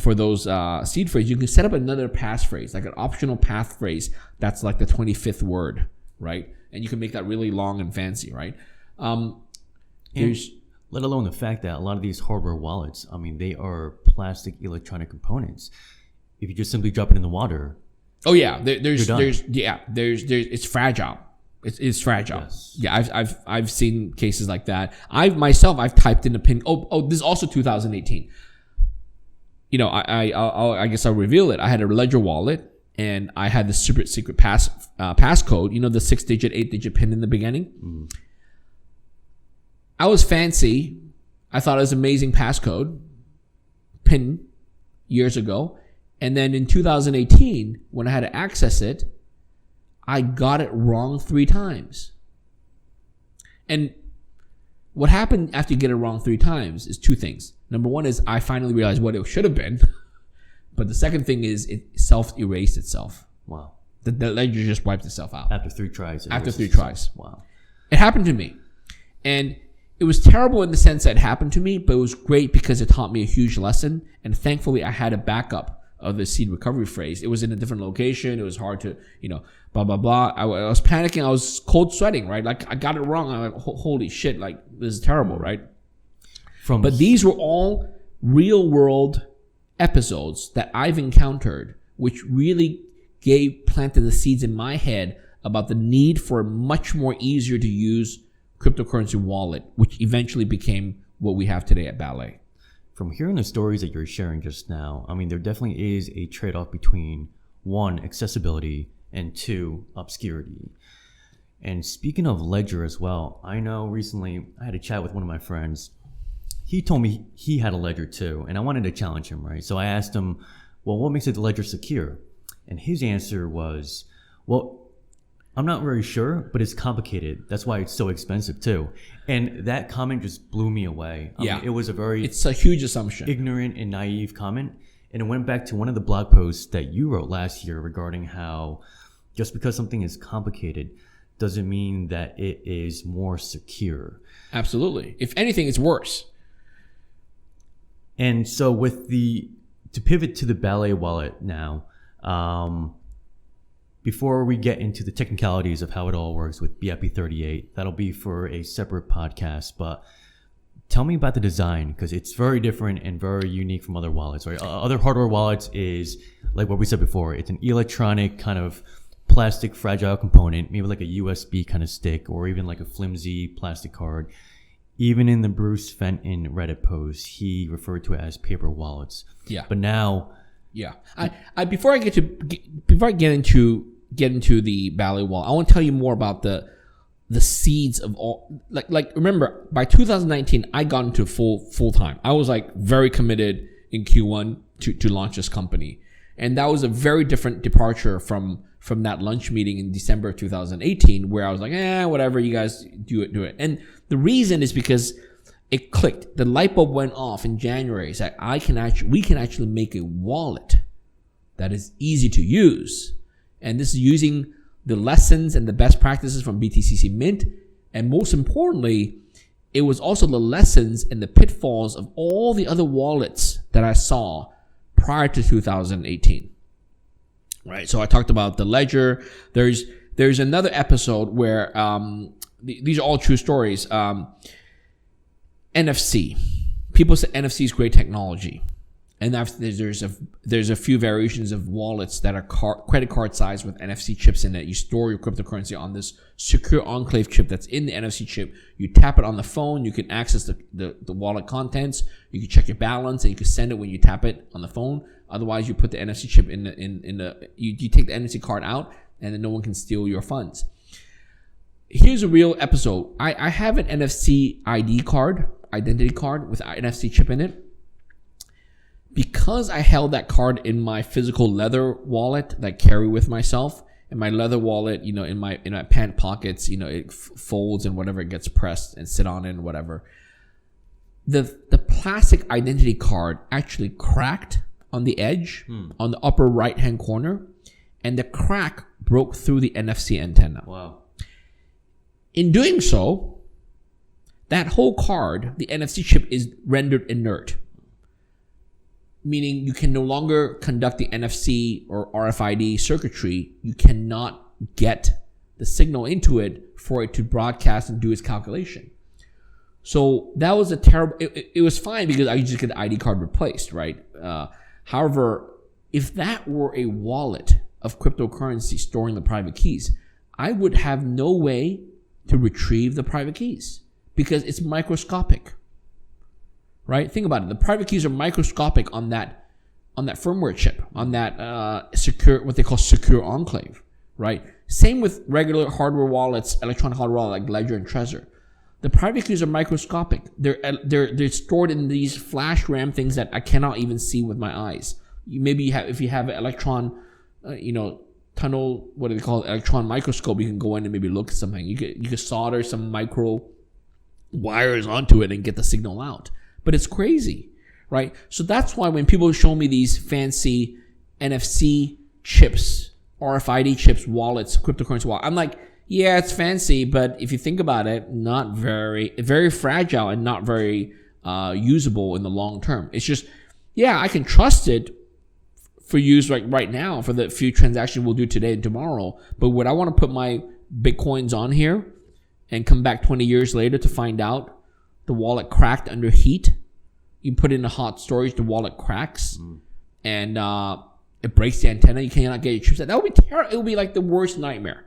for those seed phrases, you can set up another passphrase, like an optional passphrase that's like the 25th word, right? And you can make that really long and fancy, right? Let alone the fact that a lot of these hardware wallets, I mean, they are plastic electronic components. If you just simply drop it in the water, oh yeah, there's it's fragile. It's fragile. Yes. Yeah, I've seen cases like that. I've typed in a pin. Oh, this is also 2018. You know, I guess I'll reveal it. I had a Ledger wallet, and I had the super secret passcode. You know, the 6-digit, 8-digit pin in the beginning. Mm. I was fancy. I thought it was amazing passcode pin years ago, and then in 2018, when I had to access it, I got it wrong 3 times. And what happened after you get it wrong 3 times is 2 things. Number 1 is I finally realized what it should have been. But the second thing is it self-erased itself. Wow. The ledger just wiped itself out. After 3 tries. After 3 tries. Wow. It happened to me. And it was terrible in the sense that it happened to me, but it was great because it taught me a huge lesson. And thankfully, I had a backup of the seed recovery phrase. It was in a different location. It was hard to, blah, blah, blah. I was panicking. I was cold sweating, right? Like, I got it wrong. I'm like, holy shit, like, this is terrible, right? But these were all real world episodes that I've encountered, which really planted the seeds in my head about the need for a much more easier to use cryptocurrency wallet, which eventually became what we have today at Ballet. From hearing the stories that you're sharing just now, I mean, there definitely is a trade-off between 1, accessibility, and 2, obscurity. And speaking of Ledger as well, I know recently I had a chat with one of my friends. He told me he had a Ledger too, and I wanted to challenge him, right? So I asked him, well, what makes a Ledger secure? And his answer was, well, I'm not very sure, but it's complicated. That's why it's so expensive too. And that comment just blew me away. I mean, it's a huge assumption. Ignorant and naive comment. And it went back to one of the blog posts that you wrote last year regarding how just because something is complicated doesn't mean that it is more secure. Absolutely. If anything, it's worse. And so to pivot to the Ballet wallet now, before we get into the technicalities of how it all works with BIP38, that'll be for a separate podcast. But tell me about the design, because it's very different and very unique from other wallets, right? Other hardware wallets is, like what we said before, it's an electronic kind of plastic fragile component, maybe like a USB kind of stick or even like a flimsy plastic card. Even in the Bruce Fenton Reddit post, he referred to it as paper wallets. Yeah. But now... Yeah. Before I get into the Ballet wallet, I want to tell you more about the seeds of all. Like remember, by 2019, I got into full time. I was like very committed in Q1 to launch this company, and that was a very different departure from that lunch meeting in December of 2018, where I was like, whatever, you guys do it. And the reason is because it clicked. The light bulb went off in January. It's like we can actually make a wallet that is easy to use. And this is using the lessons and the best practices from BTCC Mint. And most importantly, it was also the lessons and the pitfalls of all the other wallets that I saw prior to 2018. Right. So I talked about the Ledger. There's another episode where these are all true stories. NFC. People say NFC is great technology, and there's a few variations of wallets that are credit card size with NFC chips in it. You store your cryptocurrency on this secure enclave chip that's in the NFC chip. You tap it on the phone. You can access the wallet contents. You can check your balance, and you can send it when you tap it on the phone. Otherwise, you put the NFC chip you take the NFC card out, and then no one can steal your funds. Here's a real episode. I have an NFC identity card with an NFC chip in it. Because I held that card in my physical leather wallet that I carry with myself, and my leather wallet, in my pant pockets, it folds and whatever, it gets pressed and sit on it and whatever. The plastic identity card actually cracked on the edge, on the upper right hand corner, and the crack broke through the NFC antenna. Wow. In doing so, that whole card, the NFC chip, is rendered inert. meaning you can no longer conduct the NFC or RFID circuitry. You cannot get the signal into it for it to broadcast and do its calculation. So that was a terrible, it was fine because I just get the ID card replaced, right? However, if that were a wallet of cryptocurrency storing the private keys, I would have no way to retrieve the private keys because it's microscopic, right? Think about it. The private keys are microscopic on that firmware chip, on that secure, what they call secure enclave, right? Same with regular hardware wallets, electronic hardware wallets like Ledger and Trezor. The private keys are microscopic. They're stored in these flash RAM things that I cannot even see with my eyes. If you have an electron, tunnel, what do they call it? Electron microscope, you can go in and maybe look at something. You could solder some micro wires onto it and get the signal out. But it's crazy, right? So that's why when people show me these fancy NFC chips, RFID chips, wallets, cryptocurrency wallet, I'm like, yeah, it's fancy, but if you think about it, not very fragile and not very usable in the long term. It's just, yeah, I can trust it for use right now for the few transactions we'll do today and tomorrow. But would I want to put my Bitcoins on here and come back 20 years later to find out the wallet cracked under heat? You put it in a hot storage, the wallet cracks, and it breaks the antenna. You cannot get your chips out. That would be terrible. It would be like the worst nightmare,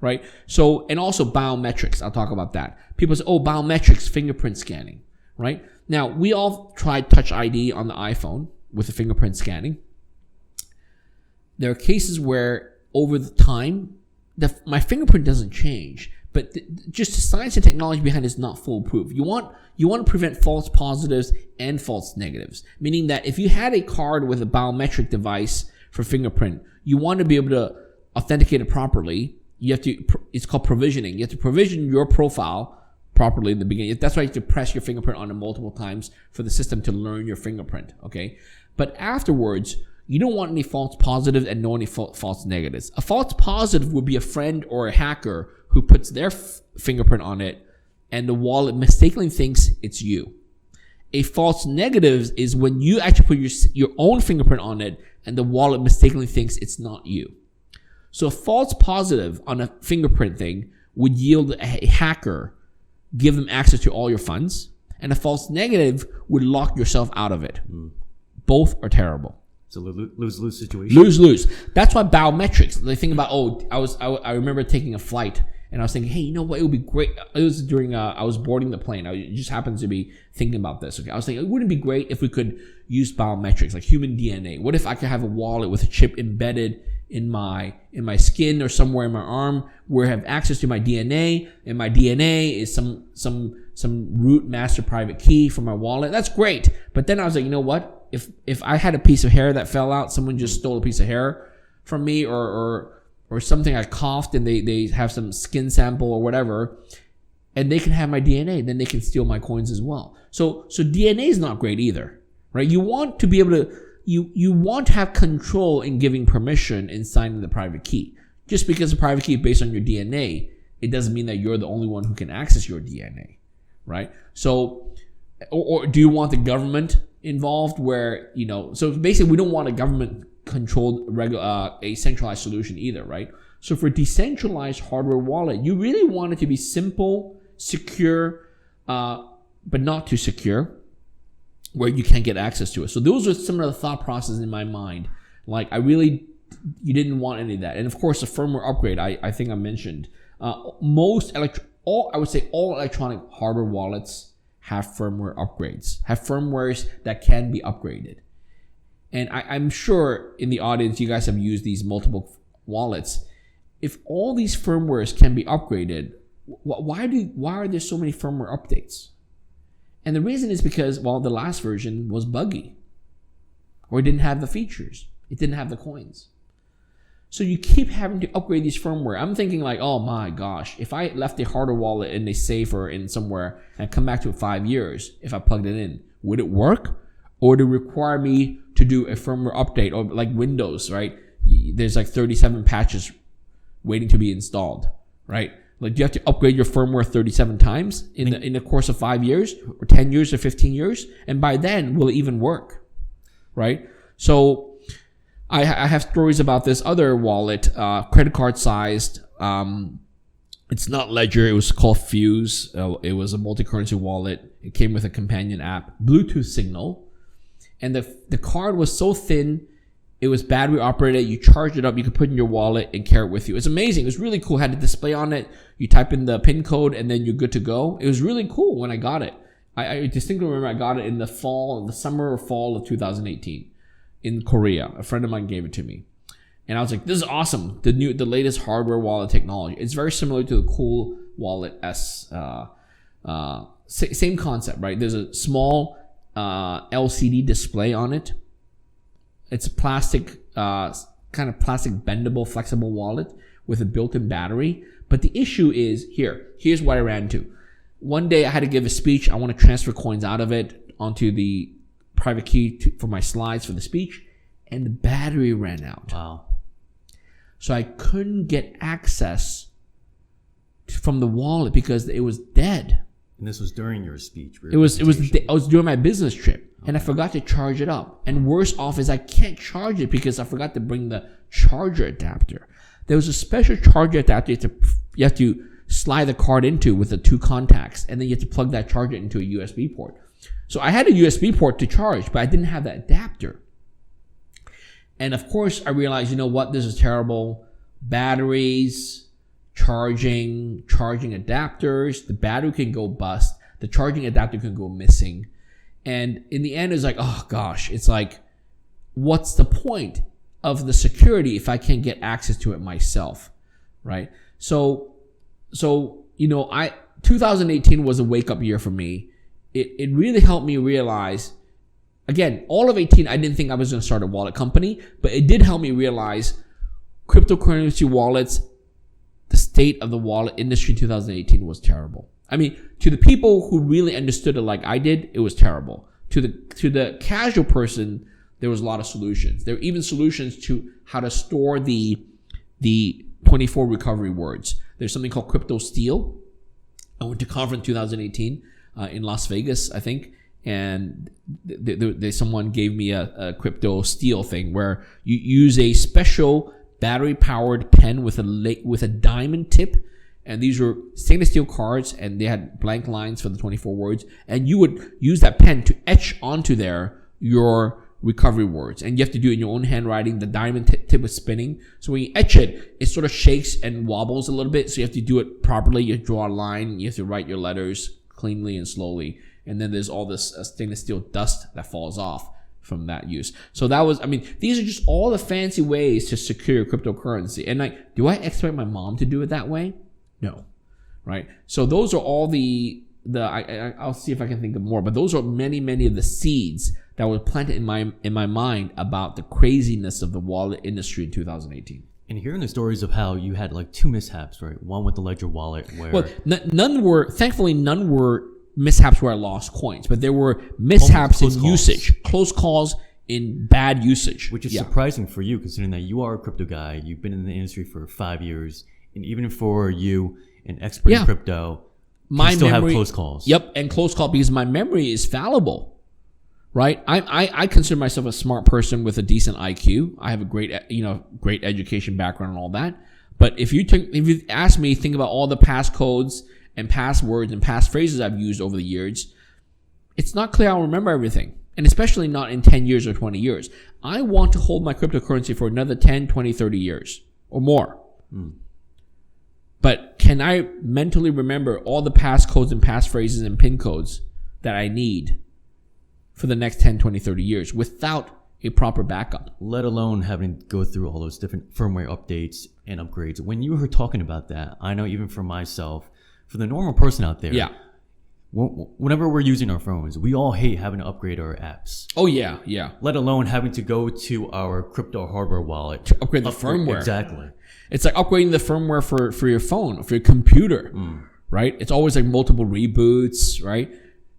right? So, and also biometrics. I'll talk about that. People say, oh, biometrics, fingerprint scanning, right? Now, we all tried Touch ID on the iPhone with the fingerprint scanning. There are cases where over the time, my fingerprint doesn't change, but just the science and technology behind it is not foolproof. You want to prevent false positives and false negatives, meaning that if you had a card with a biometric device for fingerprint, you want to be able to authenticate it properly. It's called provisioning. You have to provision your profile properly in the beginning. That's why you have to press your fingerprint on it multiple times for the system to learn your fingerprint, okay? But afterwards, you don't want any false positives and no any false negatives. A false positive would be a friend or a hacker who puts their fingerprint on it and the wallet mistakenly thinks it's you. A false negative is when you actually put your own fingerprint on it and the wallet mistakenly thinks it's not you. So a false positive on a fingerprint thing would yield a hacker, give them access to all your funds, and a false negative would lock yourself out of it. Both are terrible. It's a lose-lose situation. Lose-lose. That's why biometrics. They think about, I remember taking a flight and I was thinking, hey, you know what? It would be great. It was during, I was boarding the plane. I just happened to be thinking about this. Okay. I was thinking, it wouldn't be great if we could use biometrics, like human DNA. What if I could have a wallet with a chip embedded in my skin or somewhere in my arm where I have access to my DNA, and my DNA is some root master private key for my wallet? That's great. But then I was like, you know what? If I had a piece of hair that fell out, someone just stole a piece of hair from me, or something, I coughed and they have some skin sample or whatever, and they can have my DNA, then they can steal my coins as well. So DNA is not great either, right? You want to be able to, you want to have control in giving permission in signing the private key. Just because the private key is based on your DNA, it doesn't mean that you're the only one who can access your DNA, right? So, or do you want the government involved where, so basically we don't want a government controlled a centralized solution either, right? So for decentralized hardware wallet, you really want it to be simple, secure, but not too secure, where you can't get access to it. So those are some of the thought processes in my mind. Like you didn't want any of that. And of course, the firmware upgrade, I think I mentioned. I would say all electronic hardware wallets have firmware upgrades, have firmwares that can be upgraded. And I'm sure in the audience, you guys have used these multiple wallets. If all these firmwares can be upgraded, why are there so many firmware updates? And the reason is because, well, the last version was buggy, or it didn't have the features. It didn't have the coins. So you keep having to upgrade these firmware. I'm thinking like, oh my gosh, if I left a hardware wallet in a safe or in somewhere and come back to it 5 years, if I plugged it in, would it work? Or would it require me to do a firmware update? Or like Windows, right? There's like 37 patches waiting to be installed, right? Like, do you have to upgrade your firmware 37 times in the course of 5 years or 10 years or 15 years? And by then, will it even work? right? So I have stories about this other wallet, credit card sized. It's not Ledger. It was called Fuse. It was a multi-currency wallet. It came with a companion app, Bluetooth signal. And the card was so thin, it was battery operated. You charge it up, you could put it in your wallet and carry it with you. It's amazing. It was really cool. It had a display on it. You type in the PIN code and then you're good to go. It was really cool when I got it. I distinctly remember I got it in the summer or fall of 2018 in Korea. A friend of mine gave it to me. And I was like, this is awesome. The latest hardware wallet technology. It's very similar to the Cool Wallet S. Same concept, right? There's a small LCD display on it. It's a plastic, kind of plastic bendable, flexible wallet with a built-in battery. But the issue is here's what I ran into. One day I had to give a speech. I want to transfer coins out of it onto the private key for my slides for the speech. And the battery ran out. Wow. So I couldn't get access from the wallet because it was dead. And this was during your speech. I was doing my business trip, and I forgot to charge it up. And worse off is I can't charge it because I forgot to bring the charger adapter. There was a special charger adapter you have to slide the card into with the 2 contacts, and then you have to plug that charger into a USB port. So I had a USB port to charge, but I didn't have that adapter. And of course, I realized, you know what? This is terrible. Batteries, charging adapters. The battery can go bust. The charging adapter can go missing. And in the end, it's like, oh gosh, it's like, what's the point of the security if I can't get access to it myself, right? So 2018 was a wake-up year for me. It really helped me realize. Again, all of 18, I didn't think I was going to start a wallet company, but it did help me realize cryptocurrency wallets, the state of the wallet industry in 2018 was terrible. I mean, to the people who really understood it like I did, it was terrible. To the casual person, there was a lot of solutions. There were even solutions to how to store the 24 recovery words. There's something called Crypto Steel. I went to a conference in 2018 in Las Vegas, I think. And someone gave me a crypto steel thing where you use a special battery powered pen with a diamond tip, and these were stainless steel cards, and they had blank lines for the 24 words, and you would use that pen to etch onto there your recovery words, and you have to do it in your own handwriting. The diamond tip was spinning, so when you etch it, it sort of shakes and wobbles a little bit, so you have to do it properly. You draw a line, you have to write your letters cleanly and slowly. And then there's all this stainless steel dust that falls off from that use. So that was, these are just all the fancy ways to secure cryptocurrency. And do I expect my mom to do it that way? No, right? So those are all I'll see if I can think of more, but those are many of the seeds that were planted in my mind about the craziness of the wallet industry in 2018. And hearing the stories of how you had 2 mishaps, right? One with the Ledger wallet where... Well, thankfully none were mishaps where I lost coins, but there were mishaps in usage, close calls in bad usage. Which is surprising for you, considering that you are a crypto guy. You've been in the industry for 5 years. And even for you, an expert in crypto, you still have close calls. Yep, and close call because my memory is fallible, right? I consider myself a smart person with a decent IQ. I have a great education background and all that. But if you ask me, think about all the passcodes and passwords and passphrases I've used over the years, it's not clear I'll remember everything. And especially not in 10 years or 20 years. I want to hold my cryptocurrency for another 10, 20, 30 years or more. But can I mentally remember all the passcodes and passphrases and PIN codes that I need for the next 10, 20, 30 years without a proper backup? Let alone having to go through all those different firmware updates and upgrades. When you were talking about that, I know even for myself, for the normal person out there, whenever we're using our phones, we all hate having to upgrade our apps. Oh, yeah. Let alone having to go to our crypto hardware wallet to upgrade the firmware. Exactly. It's like upgrading the firmware for your phone, for your computer, right? It's always like multiple reboots, right?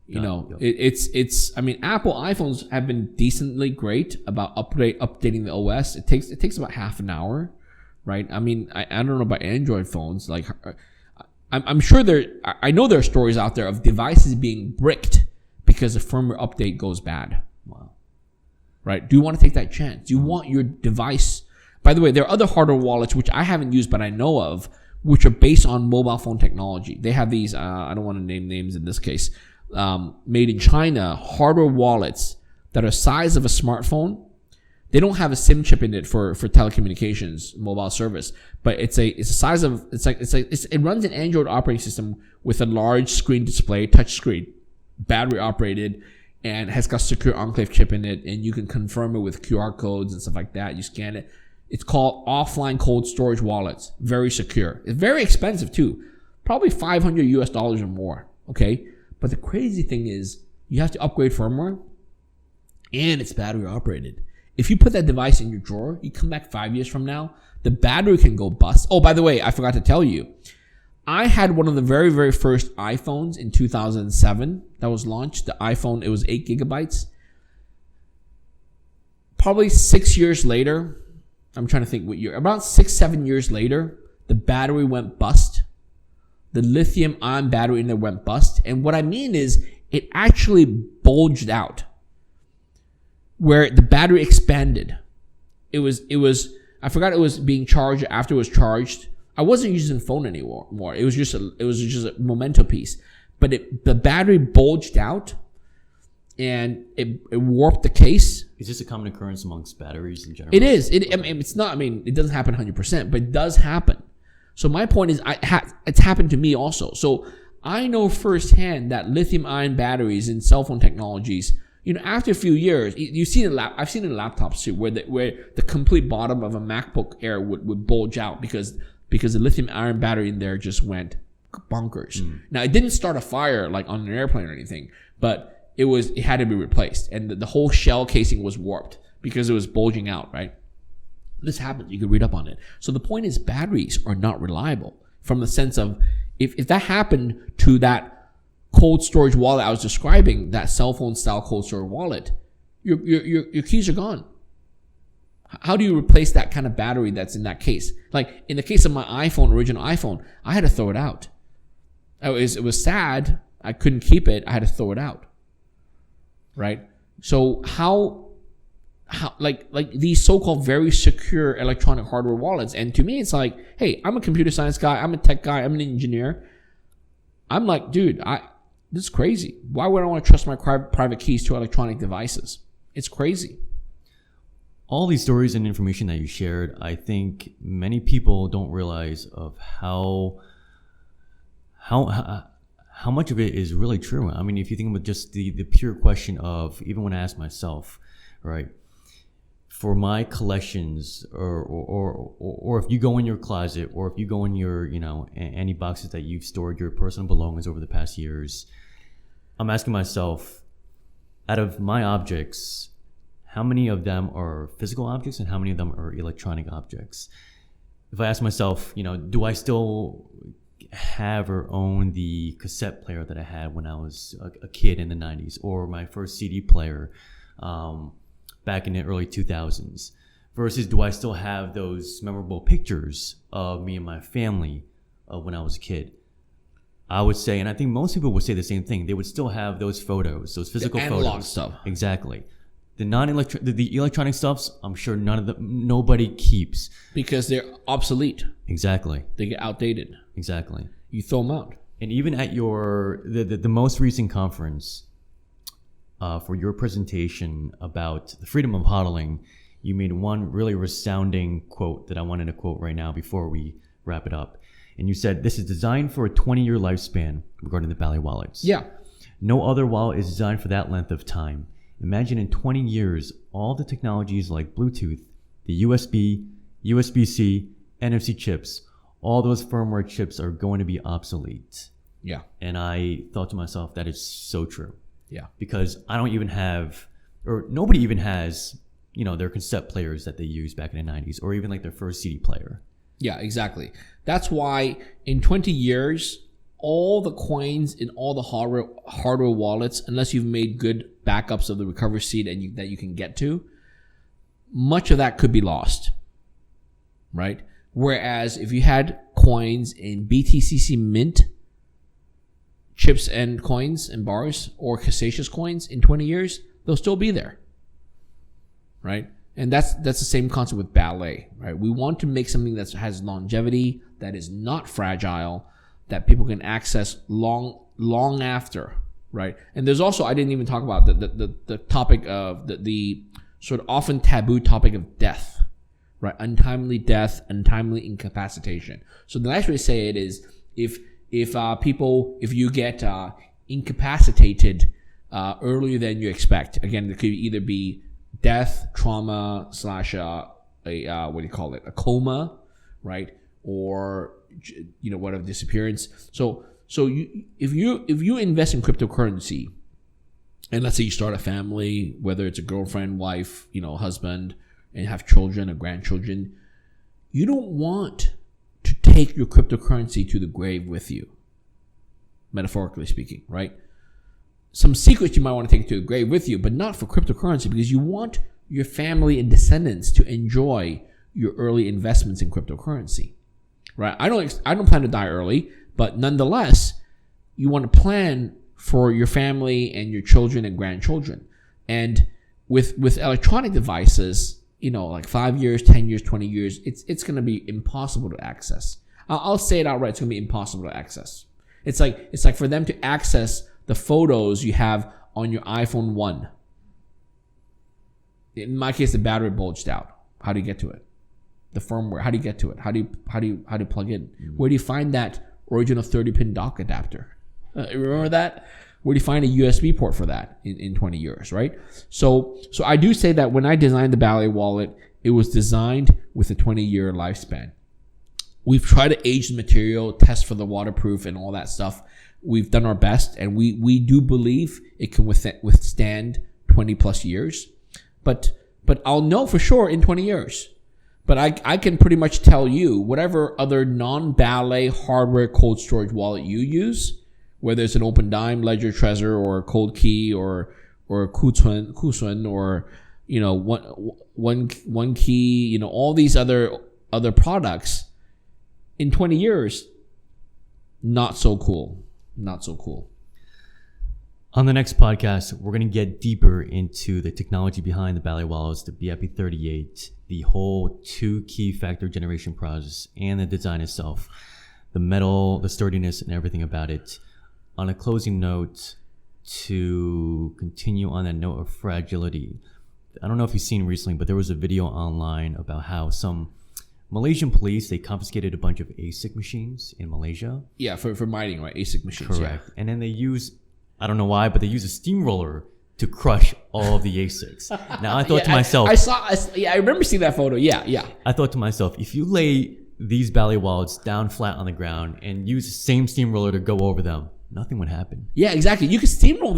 It's Apple iPhones have been decently great about updating the OS. It takes about half an hour, right? I don't know about Android phones. I'm sure I know there are stories out there of devices being bricked because the firmware update goes bad. Wow. right? Do you want to take that chance? Do you want your device? By the way, there are other hardware wallets which I haven't used, but I know of, which are based on mobile phone technology. They have these, I don't want to name names in this case, made in China, hardware wallets that are size of a smartphone. They don't have a SIM chip in it for telecommunications, mobile service, but it's a size of, it runs an Android operating system with a large screen display, touch screen, battery operated, and has got secure enclave chip in it, and you can confirm it with QR codes and stuff like that. You scan it. It's called offline cold storage wallets. Very secure. It's very expensive too. Probably $500 or more. Okay. But the crazy thing is you have to upgrade firmware and it's battery operated. If you put that device in your drawer, you come back 5 years from now, the battery can go bust. Oh, by the way, I forgot to tell you. I had one of the very, very first iPhones in 2007 that was launched. The iPhone, it was 8 gigabytes. Probably 6 years later, I'm trying to think what year. About 6-7 years later, the battery went bust. The lithium-ion battery in there went bust. And what I mean is it actually bulged out where the battery expanded. It was, I forgot it was being charged after it was charged. I wasn't using the phone anymore. It was just a memento piece. But the battery bulged out and it warped the case. Is this a common occurrence amongst batteries in general? It is. It's not. I mean, it doesn't happen 100%, but it does happen. So my point is, it's happened to me also. So I know firsthand that lithium-ion batteries in cell phone technologies, after a few years, I've seen it in laptops too, where the complete bottom of a MacBook Air would bulge out because the lithium-ion battery in there just went bonkers. Now it didn't start a fire like on an airplane or anything, but it had to be replaced, and the whole shell casing was warped because it was bulging out, right? This happens. You can read up on it. So the point is, batteries are not reliable from the sense of if that happened to that cold storage wallet I was describing, that cell phone style cold storage wallet, your keys are gone. How do you replace that kind of battery that's in that case? Like in the case of my iPhone, original iPhone, I had to throw it out. It was sad. I couldn't keep it. I had to throw it out. Right? So how like these so-called very secure electronic hardware wallets, and to me it's like, hey, I'm a computer science guy, I'm a tech guy, I'm an engineer. I'm like, dude, this is crazy. Why would I want to trust my private keys to electronic devices? It's crazy. All these stories and information that you shared, I think many people don't realize of how much of it is really true. I mean, if you think about just the pure question of, even when I ask myself, right, for my collections, or if you go in your closet, or if you go in your, any boxes that you've stored your personal belongings over the past years, I'm asking myself, out of my objects, how many of them are physical objects and how many of them are electronic objects? If I ask myself, do I still have or own the cassette player that I had when I was a kid in the 90s, or my first CD player back in the early 2000s, versus do I still have those memorable pictures of me and my family when I was a kid? I would say, and I think most people would say the same thing, they would still have those photos, those physical photos. Analog stuff. Exactly. The electronic stuffs, I'm sure nobody keeps. Because they're obsolete. Exactly. They get outdated. Exactly. You throw them out. And even at the most recent conference, for your presentation about the freedom of hodling, you made one really resounding quote that I wanted to quote right now before we wrap it up. And you said, this is designed for a 20-year lifespan regarding the Ballet wallets. Yeah. No other wallet is designed for that length of time. Imagine in 20 years, all the technologies like Bluetooth, the USB, USB-C, NFC chips, all those firmware chips are going to be obsolete. Yeah. And I thought to myself, that is so true. Yeah. Because I don't even have, or nobody even has, their cassette players that they used back in the 90s, or even like their first CD player. Yeah, exactly. That's why in 20 years, all the coins in all the hardware wallets, unless you've made good backups of the recovery seed and that you can get to, much of that could be lost, right? Whereas if you had coins in BTCC Mint, chips and coins and bars, or Casasius coins in 20 years, they'll still be there. right? And that's the same concept with ballet, right? We want to make something that has longevity, that is not fragile, that people can access long after, right? And there's also, I didn't even talk about the topic of the sort of often taboo topic of death, right? Untimely death, untimely incapacitation. So the nice way to say it is if you get incapacitated earlier than you expect, again, it could either be death, trauma / a coma, right? Or whatever, disappearance. So if you invest in cryptocurrency, and let's say you start a family, whether it's a girlfriend, wife, husband, and have children or grandchildren, you don't want to take your cryptocurrency to the grave with you, metaphorically speaking, right? Some secrets you might want to take to the grave with you, but not for cryptocurrency, because you want your family and descendants to enjoy your early investments in cryptocurrency, right? I don't plan to die early, but nonetheless, you want to plan for your family and your children and grandchildren. And with electronic devices, like 5 years, 10 years, 20 years, it's going to be impossible to access. I'll say it outright. It's going to be impossible to access. It's like for them to access the photos you have on your iPhone 1. In my case, the battery bulged out. How do you get to it? The firmware. How do you get to it? How do you plug in? Where do you find that original 30-pin dock adapter? Remember that? Where do you find a USB port for that in 20 years, right? So I do say that when I designed the Ballet wallet, it was designed with a 20-year lifespan. We've tried to age the material, test for the waterproof and all that stuff. We've done our best, and we do believe it can withstand 20 plus years. But I'll know for sure in 20 years. But I can pretty much tell you whatever other non-Ballet hardware cold storage wallet you use, whether it's an Open Dime, Ledger Trezor, or Cold Key, or Kusun, or one key, all these other products, in 20 years, not so cool. Not so cool. On the next podcast, we're going to get deeper into the technology behind the Ballet wallets, the BIP38, the whole 2 key factor generation process, and the design itself, the metal, the sturdiness, and everything about it. On a closing note, to continue on that note of fragility, I don't know if you've seen recently, but there was a video online about how some Malaysian police, they confiscated a bunch of ASIC machines in Malaysia. Yeah, for mining, right? ASIC machines. Correct. Yeah. And then they use, I don't know why, but they use a steamroller to crush all of the ASICs. Now I thought to myself, I remember seeing that photo. Yeah. I thought to myself, if you lay these Ballet wallets down flat on the ground and use the same steamroller to go over them, nothing would happen. Yeah, exactly. You could steamroll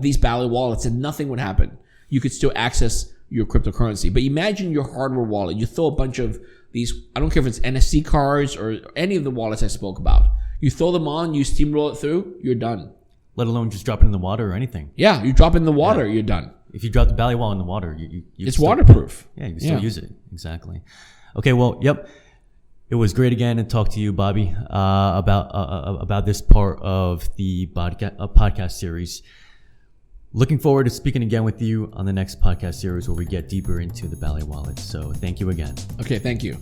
these Ballet wallets and nothing would happen. You could still access your cryptocurrency. But imagine your hardware wallet. You throw a bunch of these, I don't care if it's NFC cards or any of the wallets I spoke about. You throw them on, you steamroll it through, you're done. Let alone just drop it in the water or anything. Yeah, you drop it in the water, you're done. If you drop the Ballet wallet in the water, it's waterproof. Yeah, you can still use it. Exactly. Okay, well, yep. It was great again to talk to you, Bobby, about this part of the podcast series. Looking forward to speaking again with you on the next podcast series where we get deeper into the Ballet wallet. So thank you again. Okay, thank you.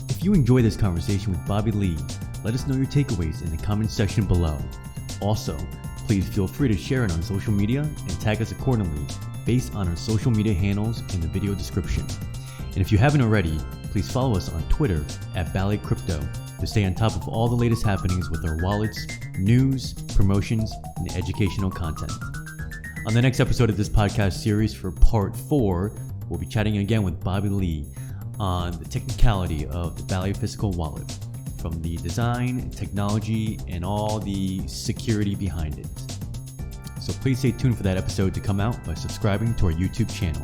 If you enjoyed this conversation with Bobby Lee, let us know your takeaways in the comment section below. Also, please feel free to share it on social media and tag us accordingly based on our social media handles in the video description. And if you haven't already, please follow us on Twitter at Ballet Crypto to stay on top of all the latest happenings with our wallets, news, promotions, and educational content. On the next episode of this podcast series for part 4, we'll be chatting again with Bobby Lee on the technicality of the Ballet physical wallet, from the design, technology, and all the security behind it. So please stay tuned for that episode to come out by subscribing to our YouTube channel.